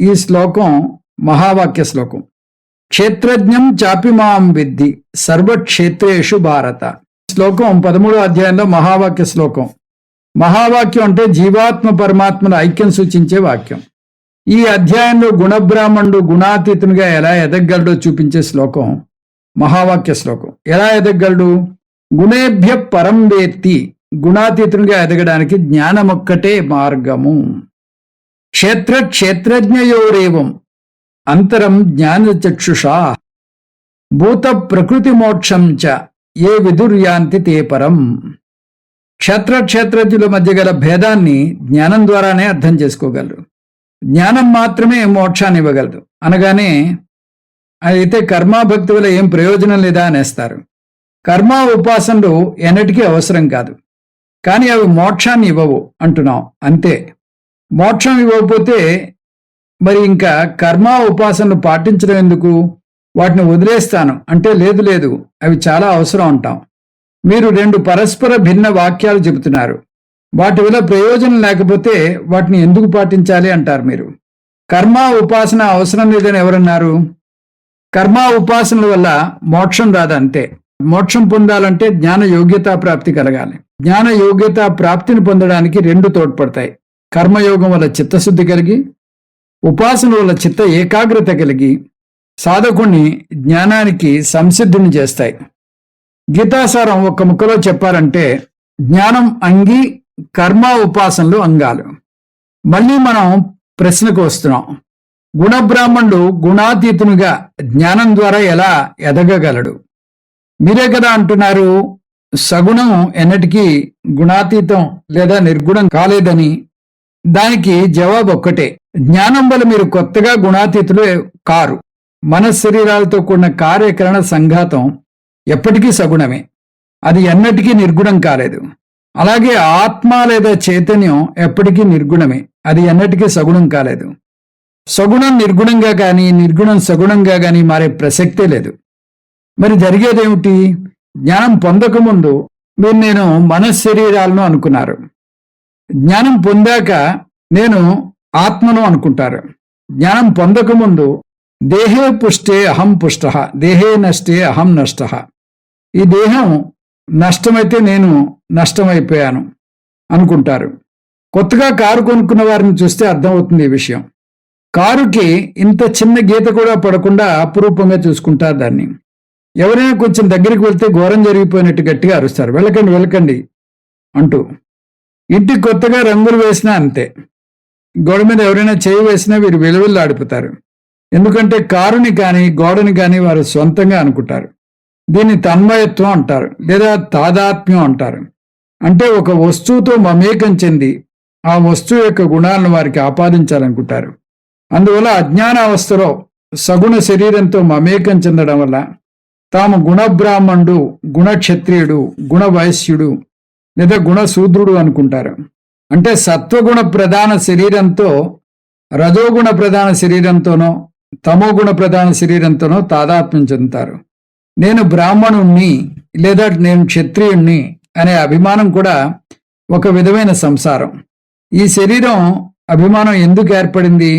ఈ శ్లోకం మహావాక్య శ్లోకం. క్షేత్రజ్ఞం చాపిమాం విద్ధి సర్వక్షేత్రేషు భారత. శ్లోకం 13వ అధ్యాయంలో మహావాక్య శ్లోకం. మహావాక్యం అంటే జీవాత్మ పరమాత్మల ఐక్యం సూచించే వాక్యం. ఈ అధ్యాయంలో గుణబ్రాహ్మణుడు గుణాతీతునిగా ఎలా ఎదగలడో చూపించే శ్లోకం మహావాక్య శ్లోకం. ఎలా ఎదగలడు? గుణేభ్య పరం వేత్తి. గుణాతీతునిగా ఎదగడానికి జ్ఞానమొక్కటే మార్గము. క్షేత్రజ్ఞయోరేవం అంతరం జ్ఞానచక్షుషా భూత ప్రకృతి మోక్షం చ ఏ విదుర్యాంతి తే పరం. క్షేత్రజ్ఞుల మధ్య గల భేదాన్ని జ్ఞానం ద్వారానే అర్థం చేసుకోగలరు. జ్ఞానం మాత్రమే మోక్షాన్ని ఇవ్వగలదు అనగానే అయితే కర్మాభక్తి వల్ల ఏం ప్రయోజనం లేదా అనేస్తారు. కర్మ ఉపాసనలు ఎన్నటికీ అవసరం కాదు, కానీ అవి మోక్షాన్ని ఇవ్వవు అంటున్నాం అంతే. మోక్షం ఇవ్వకపోతే మరి ఇంకా కర్మ ఉపాసనలు పాటించడం ఎందుకు? వాటిని వదిలేస్తాను అంటే లేదు అవి చాలా అవసరం అంటాం. మీరు 2 పరస్పర భిన్న వాక్యాలు చెబుతున్నారు. వాటి వల్ల ప్రయోజనం లేకపోతే వాటిని ఎందుకు పాటించాలి అంటారు మీరు. కర్మ ఉపాసన అవసరం లేదని ఎవరన్నారు? కర్మ ఉపాసనల వల్ల మోక్షం రాదు అంతే. మోక్షం పొందాలంటే జ్ఞాన యోగ్యతా ప్రాప్తి కలగాలి. జ్ఞాన యోగ్యతా ప్రాప్తిని పొందడానికి రెండు తోడ్పడతాయి. కర్మయోగం వల్ల చిత్తశుద్ధి కలిగి, ఉపాసన వల్ల చిత్త ఏకాగ్రత కలిగి సాధకుణ్ణి జ్ఞానానికి సంసిద్ధిని చేస్తాయి. గీతాసారం ఒక్క ముక్కలో చెప్పాలంటే జ్ఞానం అంగి, కర్మ ఉపాసనలు అంగాలు. మళ్ళీ మనం ప్రశ్నకు వస్తున్నాం. గుణబ్రాహ్మణుడు గుణాతీతునిగా జ్ఞానం ద్వారా ఎలా ఎదగగలడు? మీరే కదా అంటున్నారు సగుణం ఎన్నటికీ గుణాతీతం లేదా నిర్గుణం కాలేదని. దానికి జవాబు ఒక్కటే, జ్ఞానం వల్ల మీరు కొత్తగా గుణాతీతులు కారు. మనశ్శరీరాలతో కూడిన కార్యకరణ సంఘాతం ఎప్పటికీ సగుణమే, అది ఎన్నటికీ నిర్గుణం కాలేదు. అలాగే ఆత్మ లేదా చైతన్యం ఎప్పటికీ నిర్గుణమే, అది ఎన్నటికీ సగుణం కాలేదు. సగుణం నిర్గుణంగా కానీ నిర్గుణం సగుణంగా కానీ మారే ప్రసక్తే లేదు. మరి జరిగేదేమిటి? జ్ఞానం పొందకముందు మీరు నేను మనశ్శరీరాలను అనుకున్నారు. జ్ఞానం పొందాక నేను ఆత్మను అనుకుంటారు. జ్ఞానం పొందకముందు దేహే పుష్టే అహం పుష్ట, దేహే నష్టే అహం నష్ట. ఈ దేహం నష్టమైతే నేను నష్టమైపోయాను అనుకుంటారు. కొత్తగా కారు కొనుక్కున్న వారిని చూస్తే అర్థమవుతుంది ఈ విషయం. కారుకి ఇంత చిన్న గీత కూడా పడకుండా అపురూపంగా చూసుకుంటారు దాన్ని. ఎవరైనా కొంచెం దగ్గరికి వెళ్తే ఘోరం జరిగిపోయినట్టు గట్టిగా అరుస్తారు, వెళ్ళకండి వెళ్ళకండి అంటూ. ఇంటికి కొత్తగా రంగులు వేసినా అంతే. గోడ మీద ఎవరైనా చేయి వేసినా వీరు విలువెల్లాడిపోతారు. ఎందుకంటే కారుని కానీ గోడని కానీ వారు సొంతంగా అనుకుంటారు. దీన్ని తన్మయత్వం అంటారు, లేదా తాదాత్మ్యం అంటారు. అంటే ఒక వస్తువుతో మమేకం చెంది ఆ వస్తువు యొక్క గుణాలను వారికి ఆపాదించాలనుకుంటారు. అందువల్ల అజ్ఞానావస్థలో సగుణ శరీరంతో మమేకం చెందడం వల్ల తాము గుణబ్రాహ్మణుడు, గుణక్షత్రియుడు, గుణవైశ్యుడు లేదా గుణశూద్రుడు అనుకుంటారు. అంటే సత్వగుణ ప్రధాన శరీరంతో రజోగుణ ప్రధాన శరీరంతోనో తమోగుణ ప్రధాన శరీరంతోనో తాదాత్మ్యం చెందుతారు. నేను బ్రాహ్మణుణ్ణి లేదా నేను క్షత్రియుణ్ణి అనే అభిమానం కూడా ఒక విధమైన సంసారం. ఈ శరీరం అభిమానం ఎందుకు ఏర్పడింది?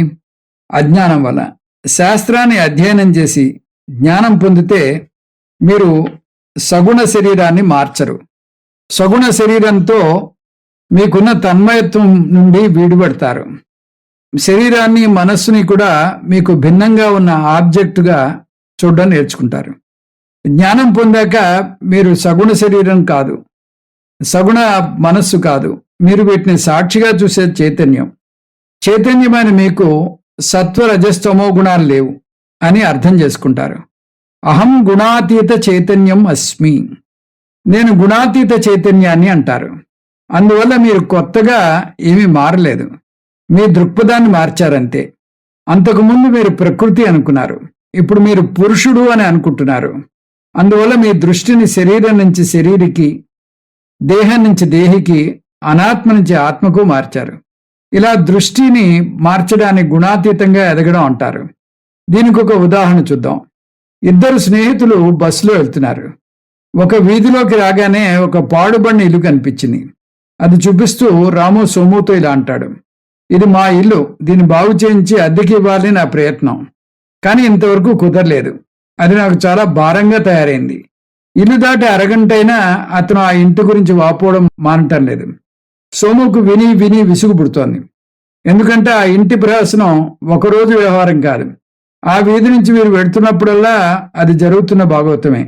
అజ్ఞానం వల్ల. శాస్త్రాన్ని అధ్యయనం చేసి జ్ఞానం పొందితే మీరు సగుణ శరీరాన్ని మార్చరు. సగుణ శరీరంతో మీకున్న తన్మయత్వం నుండి విడిపడతారు. శరీరాన్ని మనస్సుని కూడా మీకు భిన్నంగా ఉన్న ఆబ్జెక్టుగా చూడడం నేర్చుకుంటారు. జ్ఞానం పొందాక మీరు సగుణ శరీరం కాదు, సగుణ మనస్సు కాదు, మీరు వీటిని సాక్షిగా చూసే చైతన్యం. చైతన్యమైన మీకు సత్వ రజస్తమో గుణాలు లేవు అని అర్థం చేసుకుంటారు. అహం గుణాతీత చైతన్యం అస్మి, నేను గుణాతీత చైతన్యాన్ని అంటారు. అందువల్ల మీరు కొత్తగా ఏమీ మారలేదు, మీ దృక్పథాన్ని మార్చారంతే. అంతకుముందు మీరు ప్రకృతి అనుకున్నారు, ఇప్పుడు మీరు పురుషుడు అని అనుకుంటున్నారు. అందువల్ల మీ దృష్టిని శరీరం నుంచి శరీరికి, దేహం నుంచి దేహికి, అనాత్మ నుంచి ఆత్మకు మార్చారు. ఇలా దృష్టిని మార్చడాన్ని గుణాతీతంగా ఎదగడం అంటారు. దీనికి ఒక ఉదాహరణ చూద్దాం. ఇద్దరు స్నేహితులు బస్సులో వెళ్తున్నారు. ఒక వీధిలోకి రాగానే ఒక పాడుబడిన ఇల్లు కనిపించింది. అది చూపిస్తూ రాము సోముతో ఇలా అంటాడు, ఇది మా ఇల్లు, దీన్ని బాగు చేయించి అద్దెకి ఇవ్వాలని నా ప్రయత్నం, కానీ ఇంతవరకు కుదరలేదు. అది నాకు చాలా భారంగా తయారైంది. ఇల్లు దాటి అరగంటైనా అతను ఆ ఇంటి గురించి వాపోవడం మానటం లేదు. సోముకు విని విని విసుగు పుడుతోంది. ఎందుకంటే ఆ ఇంటి ప్రహసనం ఒకరోజు వ్యవహారం కాదు. ఆ వీధి నుంచి వీరు వెళుతున్నప్పుడల్లా అది జరుగుతున్న భాగవతమే.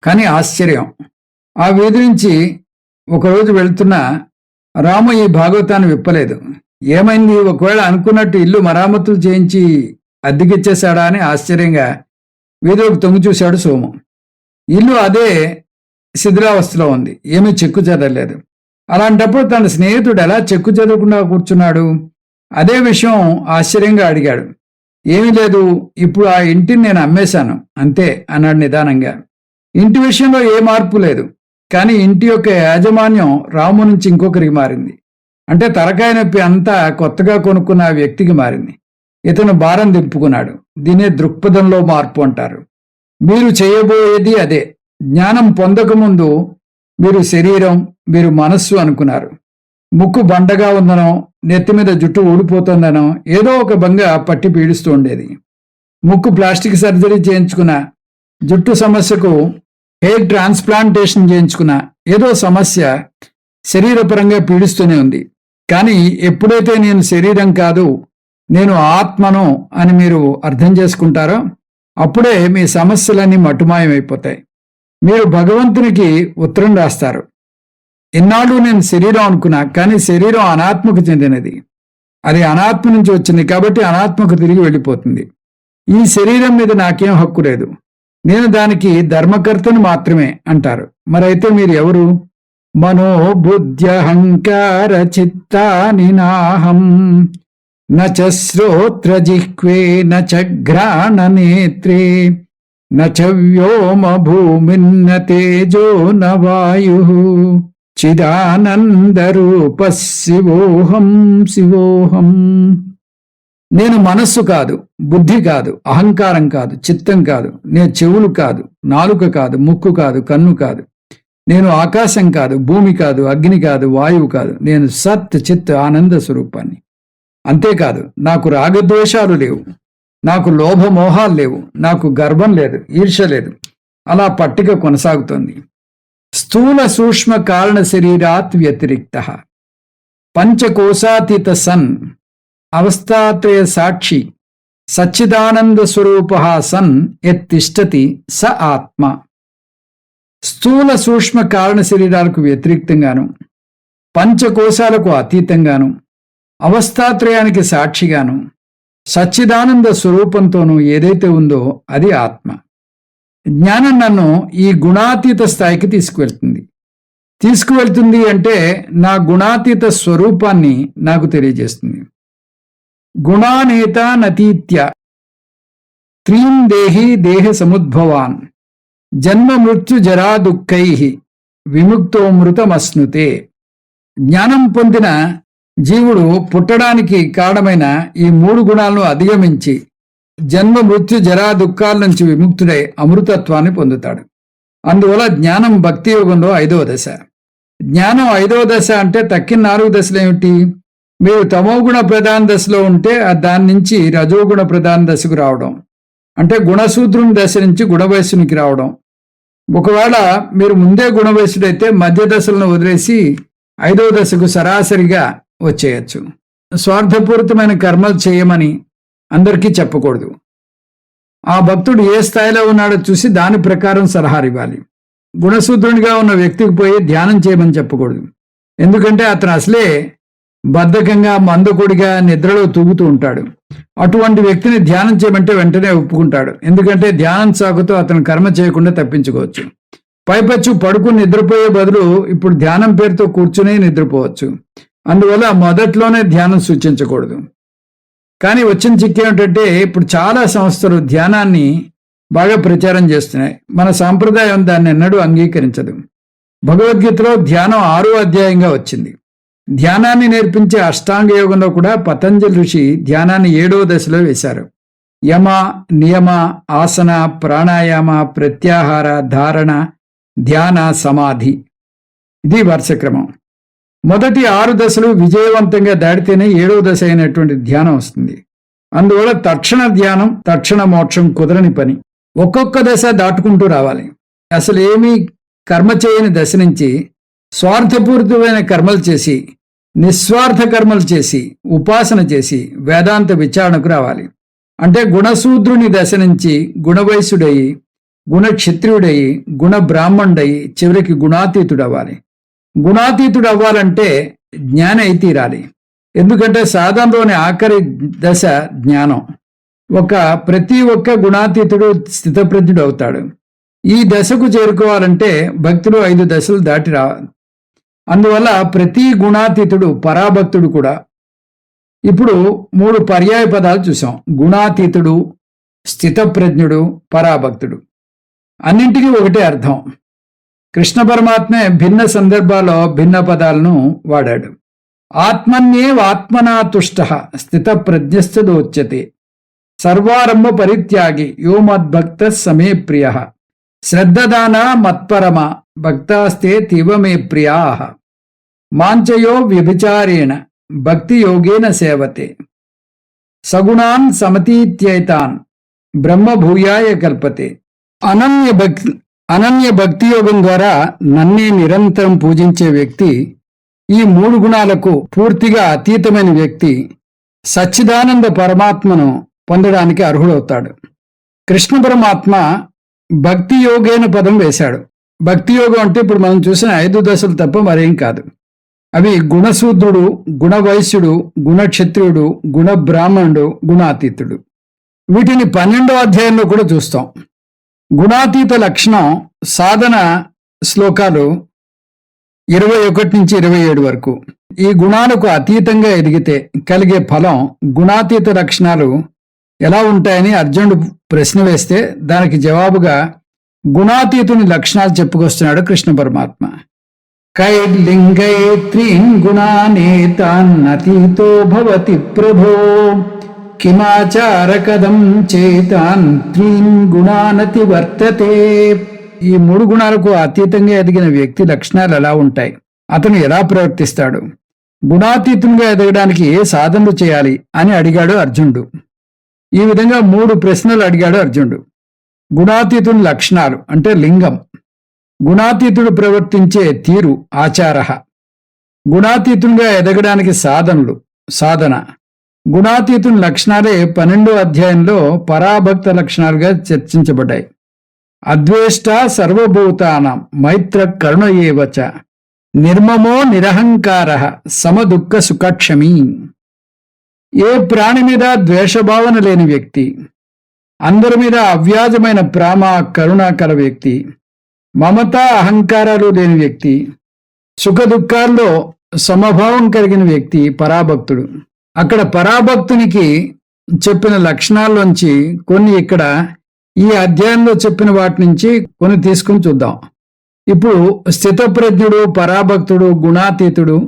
కానీ ఆశ్చర్యం, ఆ వీధి నుంచి ఒకరోజు వెళుతున్న రాము ఈ భాగవతాన్ని విప్పలేదు. ఏమైంది, ఒకవేళ అనుకున్నట్టు ఇల్లు మరామతులు చేయించి అద్దెకిచ్చేశాడా అని ఆశ్చర్యంగా వీధిలోకి తొంగి చూశాడు సోము. ఇల్లు అదే శిథిలావస్థలో ఉంది, ఏమీ చెక్కు చెదరలేదు. అలాంటప్పుడు తన స్నేహితుడు ఎలా చెక్కు చెదరకుండా కూర్చున్నాడు? అదే విషయం ఆశ్చర్యంగా అడిగాడు. ఏమీ లేదు, ఇప్పుడు ఆ ఇంటిని నేను అమ్మేశాను అంతే అన్నాడు నిదానంగా. ఇంటి విషయంలో ఏ మార్పు లేదు, కానీ ఇంటి యొక్క యాజమాన్యం రాము నుంచి ఇంకొకరికి మారింది. అంటే తలకాయ నొప్పి అంతా కొత్తగా కొనుక్కున్న ఆ వ్యక్తికి మారింది. ఇతను భారం దింపుకున్నాడు. దీనే దృక్పథంలో మార్పు అంటారు. మీరు చేయబోయేది అదే. జ్ఞానం పొందకముందు మీరు శరీరం, మీరు మనస్సు అనుకున్నారు. ముక్కు బండగా ఉందనో, నెత్తి మీద జుట్టు ఊడిపోతుందనో ఏదో ఒక బంగ పట్టి పీడిస్తూ ఉండేది. ముక్కు ప్లాస్టిక్ సర్జరీ చేయించుకున్నా, జుట్టు సమస్యకు హెయిర్ ట్రాన్స్ప్లాంటేషన్ చేయించుకున్నా, ఏదో సమస్య శరీరపరంగా పీడిస్తూనే ఉంది. కానీ ఎప్పుడైతే నేను శరీరం కాదు, నేను ఆత్మను అని మీరు అర్థం చేసుకుంటారో అప్పుడే మీ సమస్యలన్నీ మట్టుమాయమైపోతాయి. మీరు భగవంతునికి ఉత్తరం రాస్తారు, ఇన్నాళ్ళు నేను శరీరం అనుకున్నా, కానీ శరీరం అనాత్మకు చెందినది, అది అనాత్మ నుంచి వచ్చింది కాబట్టి అనాత్మకు తిరిగి వెళ్ళిపోతుంది. ఈ శరీరం మీద నాకేం హక్కు లేదు, నేను దానికి ధర్మకర్తను మాత్రమే అంటారు. మరైతే మీరు ఎవరు? మనోబుద్ధ్యహంకార చిత్తాని నాహం నచ శ్రోత్ర జిహ్వే నచ ఘ్రాణ నేత్రే నచ వ్యోమ భూమిన్న తేజో న వాయుః చిదానందరూప శివోహం శివోహం. నేను మనస్సు కాదు, బుద్ధి కాదు, అహంకారం కాదు, చిత్తం కాదు, నేను చెవులు కాదు, నాలుక కాదు, ముక్కు కాదు, కన్ను కాదు, నేను ఆకాశం కాదు, భూమి కాదు, అగ్ని కాదు, వాయువు కాదు, నేను సత్ చిత్ ఆనంద స్వరూపాన్ని. అంతేకాదు నాకు రాగద్వేషాలు లేవు, నాకు లోభమోహాలు లేవు, నాకు గర్వం లేదు, ఈర్ష్య లేదు. అలా పట్టిక కొనసాగుతోంది. స్థూల సూక్ష్మ కారణ శరీరాత్ వ్యతిరిక్త పంచకోశాతీత సన్ అవస్థాత్రయ సాక్షి సచ్చిదానంద స్వరూప సన్ యత్తిష్టతి స ఆత్మ. స్థూల సూక్ష్మ కారణ శరీరాలకు వ్యతిరిక్తంగాను, పంచకోశాలకు అతీతంగాను, అవస్థాత్రయానికి సాక్షిగాను, సచ్చిదానంద స్వరూపంతోనూ ఏదైతే ఉందో అది ఆత్మ. జ్ఞానం నన్ను ఈ గుణాతీత స్థాయికి తీసుకువెళ్తుంది అంటే నా గుణాతీత స్వరూపాన్ని నాకు తెలియజేస్తుంది. గుణానేత నతీత్య త్రీం దేహి దేహ సముద్భవాన్ జన్మ మృత్యు జరా దుఃఖై విముక్తోమృతమశ్నుతే. జ్ఞానం పొందిన జీవుడు పుట్టడానికి కారణమైన ఈ 3 గుణాలను అధిగమించి జన్మ మృత్యు జరా దుఃఖాల నుంచి విముక్తుడై అమృతత్వాన్ని పొందుతాడు. అందువల్ల జ్ఞానం భక్తి యోగంలో 5వ దశ. జ్ఞానం 5వ దశ అంటే తక్కిన 4 దశలు ఏమిటి? మీరు తమోగుణ ప్రధాన దశలో ఉంటే దాని నుంచి రజోగుణ ప్రధాన దశకు రావడం, అంటే గుణసూత్రుని దశ నుంచి గుణవయస్సునికి రావడం. ఒకవేళ మీరు ముందే గుణవయస్సుడైతే మధ్య దశలను వదిలేసి 5వ దశకు సరాసరిగా వచ్చేయచ్చు. స్వార్థపూరితమైన కర్మలు చేయమని అందరికీ చెప్పకూడదు. ఆ భక్తుడు ఏ స్థాయిలో ఉన్నాడో చూసి దాని ప్రకారం సలహాలు ఇవ్వాలి. గుణశూద్రునిగా ఉన్న వ్యక్తికి పోయి ధ్యానం చేయమని చెప్పకూడదు. ఎందుకంటే అతను అసలే బద్ధకంగా మందకొడిగా నిద్రలో తూగుతూ ఉంటాడు. అటువంటి వ్యక్తిని ధ్యానం చేయమంటే వెంటనే ఒప్పుకుంటాడు. ఎందుకంటే ధ్యానం సాగుతూ అతను కర్మ చేయకుండా తప్పించుకోవచ్చు. పైపచ్చు పడుకుని నిద్రపోయే బదులు ఇప్పుడు ధ్యానం పేరుతో కూర్చుని నిద్రపోవచ్చు. అందువల్ల మొదట్లోనే ధ్యానం సూచించకూడదు. కానీ వచ్చిన చిక్కు ఏమిటంటే ఇప్పుడు చాలా సంస్థలు ధ్యానాన్ని బాగా ప్రచారం చేస్తున్నాయి. మన సాంప్రదాయం దాన్ని ఎన్నడూ అంగీకరించదు. భగవద్గీతలో ధ్యానం 6వ అధ్యాయంగా వచ్చింది. ధ్యానాన్ని నేర్పించే అష్టాంగ యోగంలో కూడా పతంజలి ఋషి ధ్యానాన్ని 7వ దశలో వేశారు. యమ, నియమ, ఆసన, ప్రాణాయామ, ప్రత్యాహార, ధారణ, ధ్యాన, సమాధి, ఇది వరుస క్రమం. మొదటి 6 దశలు విజయవంతంగా దాటితేనే 7వ దశ అయినటువంటి ధ్యానం వస్తుంది. అందువల్ల తక్షణ ధ్యానం, తక్షణ మోక్షం కుదరని పని. ఒక్కొక్క దశ దాటుకుంటూ రావాలి. అసలు ఏమీ కర్మ చేయని దశ నుంచి స్వార్థపూరితమైన కర్మలు చేసి, నిస్వార్థ కర్మలు చేసి, ఉపాసన చేసి వేదాంత విచారణకు రావాలి. అంటే గుణశూద్రుని దశ నుంచి గుణవైశ్యుడయి, గుణక్షత్రియుడయి, గుణ బ్రాహ్మణుడయి చివరికి గుణాతీతుడు అవ్వాలి. గుణాతీతుడు అవ్వాలంటే జ్ఞానం అయి తీరాలి. ఎందుకంటే సాధనలోని ఆఖరి దశ జ్ఞానం. ప్రతి ఒక్క గుణాతీతుడు స్థితప్రజ్ఞుడు అవుతాడు. ఈ దశకు చేరుకోవాలంటే భక్తులు 5 దశలు దాటి రావాలి. అందువల్ల ప్రతి గుణాతీతుడు పరాభక్తుడు కూడా. ఇప్పుడు 3 పర్యాయ పదాలు చూసాం: గుణాతీతుడు, స్థితప్రజ్ఞుడు, పరాభక్తుడు. అన్నింటికీ ఒకటే అర్థం. కృష్ణ పరమాత్మే భిన్న సందర్భాల్లో భిన్న పదాలను వాడాడు. ఆత్మన్యేవాత్మనా తుష్టః స్థితప్రజ్ఞశ్చోచ్యతే సర్వారంభ పరిత్యాగి యో మద్భక్తః సమే ప్రియః శ్రద్ధదానా మత్పరమ భక్తాస్తే తీవ మే ప్రియాః మాంచయో వ్యభిచారేణ భక్తి యోగేన సేవతే సగుణాన్ సమతీత్యైతాన్ బ్రహ్మభూయాయ కల్పతే. అనన్య భక్తి యోగం ద్వారా నన్నే నిరంతరం పూజించే వ్యక్తి, ఈ 3 గుణాలకు పూర్తిగా అతీతమైన వ్యక్తి సచ్చిదానంద పరమాత్మను పొందడానికి అర్హుడవుతాడు. కృష్ణ పరమాత్మ భక్తి యోగేన పదం వేశాడు. భక్తి యోగం అంటే ఇప్పుడు మనం చూసిన 5 దశలు తప్ప మరేం కాదు. అవి గుణశూద్రుడు, గుణవైశ్యుడు, గుణక్షత్రియుడు, గుణబ్రాహ్మణుడు, గుణాతీతుడు. వీటిని 12వ అధ్యాయంలో కూడా చూస్తాం. గుణాతీత లక్షణం సాధన శ్లోకాలు 21 నుంచి 27 వరకు. ఈ గుణాలకు అతీతంగా ఎదిగితే కలిగే ఫలం, గుణాతీత లక్షణాలు ఎలా ఉంటాయని అర్జునుడు ప్రశ్న వేస్తే దానికి జవాబుగా గుణాతీతుని లక్షణాలు చెప్పుకొస్తున్నాడు కృష్ణ పరమాత్మ. కైర్లింగై త్రీన్ గుణానేతాన్నతీతో భవతి ప్రభో కిమాచారకదం చేతాన్ త్రీన్ గుణానతి వర్తతే. ఈ 3 గుణాలకు అతీతంగా ఎదిగిన వ్యక్తి లక్షణాలు ఎలా ఉంటాయి, అతను ఎలా ప్రవర్తిస్తాడు, గుణాతీతంగా ఎదగడానికి ఏ సాధనలు చేయాలి అని అడిగాడు అర్జునుడు. ఈ విధంగా 3 ప్రశ్నలు అడిగాడు అర్జునుడు. గుణాతీతుని లక్షణాలు అంటే లింగం, గుణాతీతుడు ప్రవర్తించే తీరు ఆచార, గుణాతీతునిగా ఎదగడానికి సాధనలు సాధన. గుణాతీతుని లక్షణాలే 12వ అధ్యాయంలో పరాభక్త లక్షణాలుగా చర్చించబడ్డాయి. అద్వేష్ట సర్వభూతానాం మైత్ర కరుణ ఏవచ నిర్మమో నిరహంకార సమదుఃఖ సుఖక్షమీ. ఏ ప్రాణి మీద ద్వేషభావన లేని వ్యక్తి, అందరి మీద అవ్యాజమైన ప్రేమ కరుణ కల వ్యక్తి, మమత అహంకారాలు లేని వ్యక్తి, సుఖ దుఃఖాల్లో సమభావం కలిగిన వ్యక్తి పరాభక్తుడు. అక్కడ పరాభక్తునికి చెప్పిన లక్షణాల్లోంచి కొన్ని ఇక్కడ ఈ అధ్యాయంలో చెప్పిన వాటి నుంచి కొన్ని తీసుకుని చూద్దాం. ఇప్పుడు స్థితప్రజ్ఞుడు, పరాభక్తుడు, గుణాతీతుడు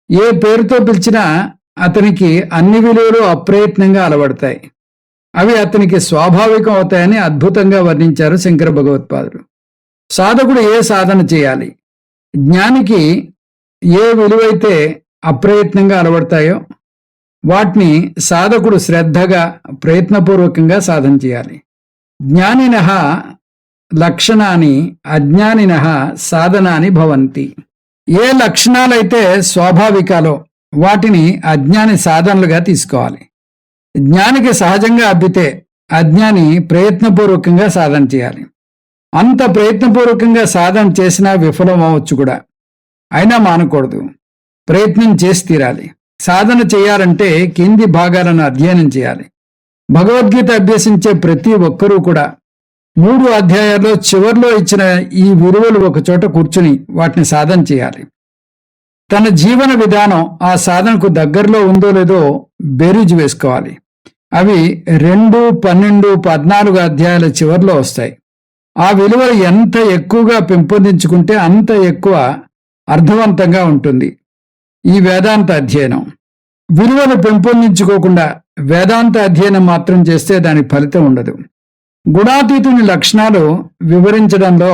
ఏ పేరుతో పిలిచినా అతనికి అన్ని విలువలు అప్రయత్నంగా అలవడతాయి. అవి అతనికి స్వాభావికం అవుతాయని అద్భుతంగా వర్ణించారు శంకర భగవత్పాదులు. సాధకుడు ఏ సాధన చేయాలి, జ్ఞానికి ఏ విలువైతే అప్రయత్నంగా అలవడతాయో వాటిని సాధకుడు శ్రద్ధగా ప్రయత్నపూర్వకంగా సాధన చేయాలి. జ్ఞానినః లక్షణాన్ని అజ్ఞానినః సాధనాని భవంతి. ఏ లక్షణాలైతే స్వాభావికాలో వాటిని అజ్ఞాని సాధనలుగా తీసుకోవాలి. జ్ఞానికి సహజంగా అబ్బితే అజ్ఞాని ప్రయత్నపూర్వకంగా సాధన చేయాలి. అంత ప్రయత్నపూర్వకంగా సాధన చేసినా విఫలం అవ్వచ్చు కూడా, అయినా మానకూడదు, ప్రయత్నం చేసి తీరాలి. సాధన చేయాలంటే కింది భాగాలను అధ్యయనం చేయాలి. భగవద్గీత అభ్యసించే ప్రతి ఒక్కరూ కూడా 3 అధ్యాయాల్లో చివర్లో ఇచ్చిన ఈ విలువలు ఒక చోట కూర్చుని వాటిని సాధన చేయాలి. తన జీవన విధానం ఆ సాధనకు దగ్గరలో ఉందో లేదో బేరీజు వేసుకోవాలి. అవి 2, 12, 14 అధ్యాయాల చివర్లో వస్తాయి. ఆ విలువలు ఎంత ఎక్కువగా పెంపొందించుకుంటే అంత ఎక్కువ అర్థవంతంగా ఉంటుంది ఈ వేదాంత అధ్యయనం. విలువలు పెంపొందించుకోకుండా వేదాంత అధ్యయనం మాత్రం చేస్తే దాని ఫలితం ఉండదు. గుణాతీతుని లక్షణాలు వివరించడంలో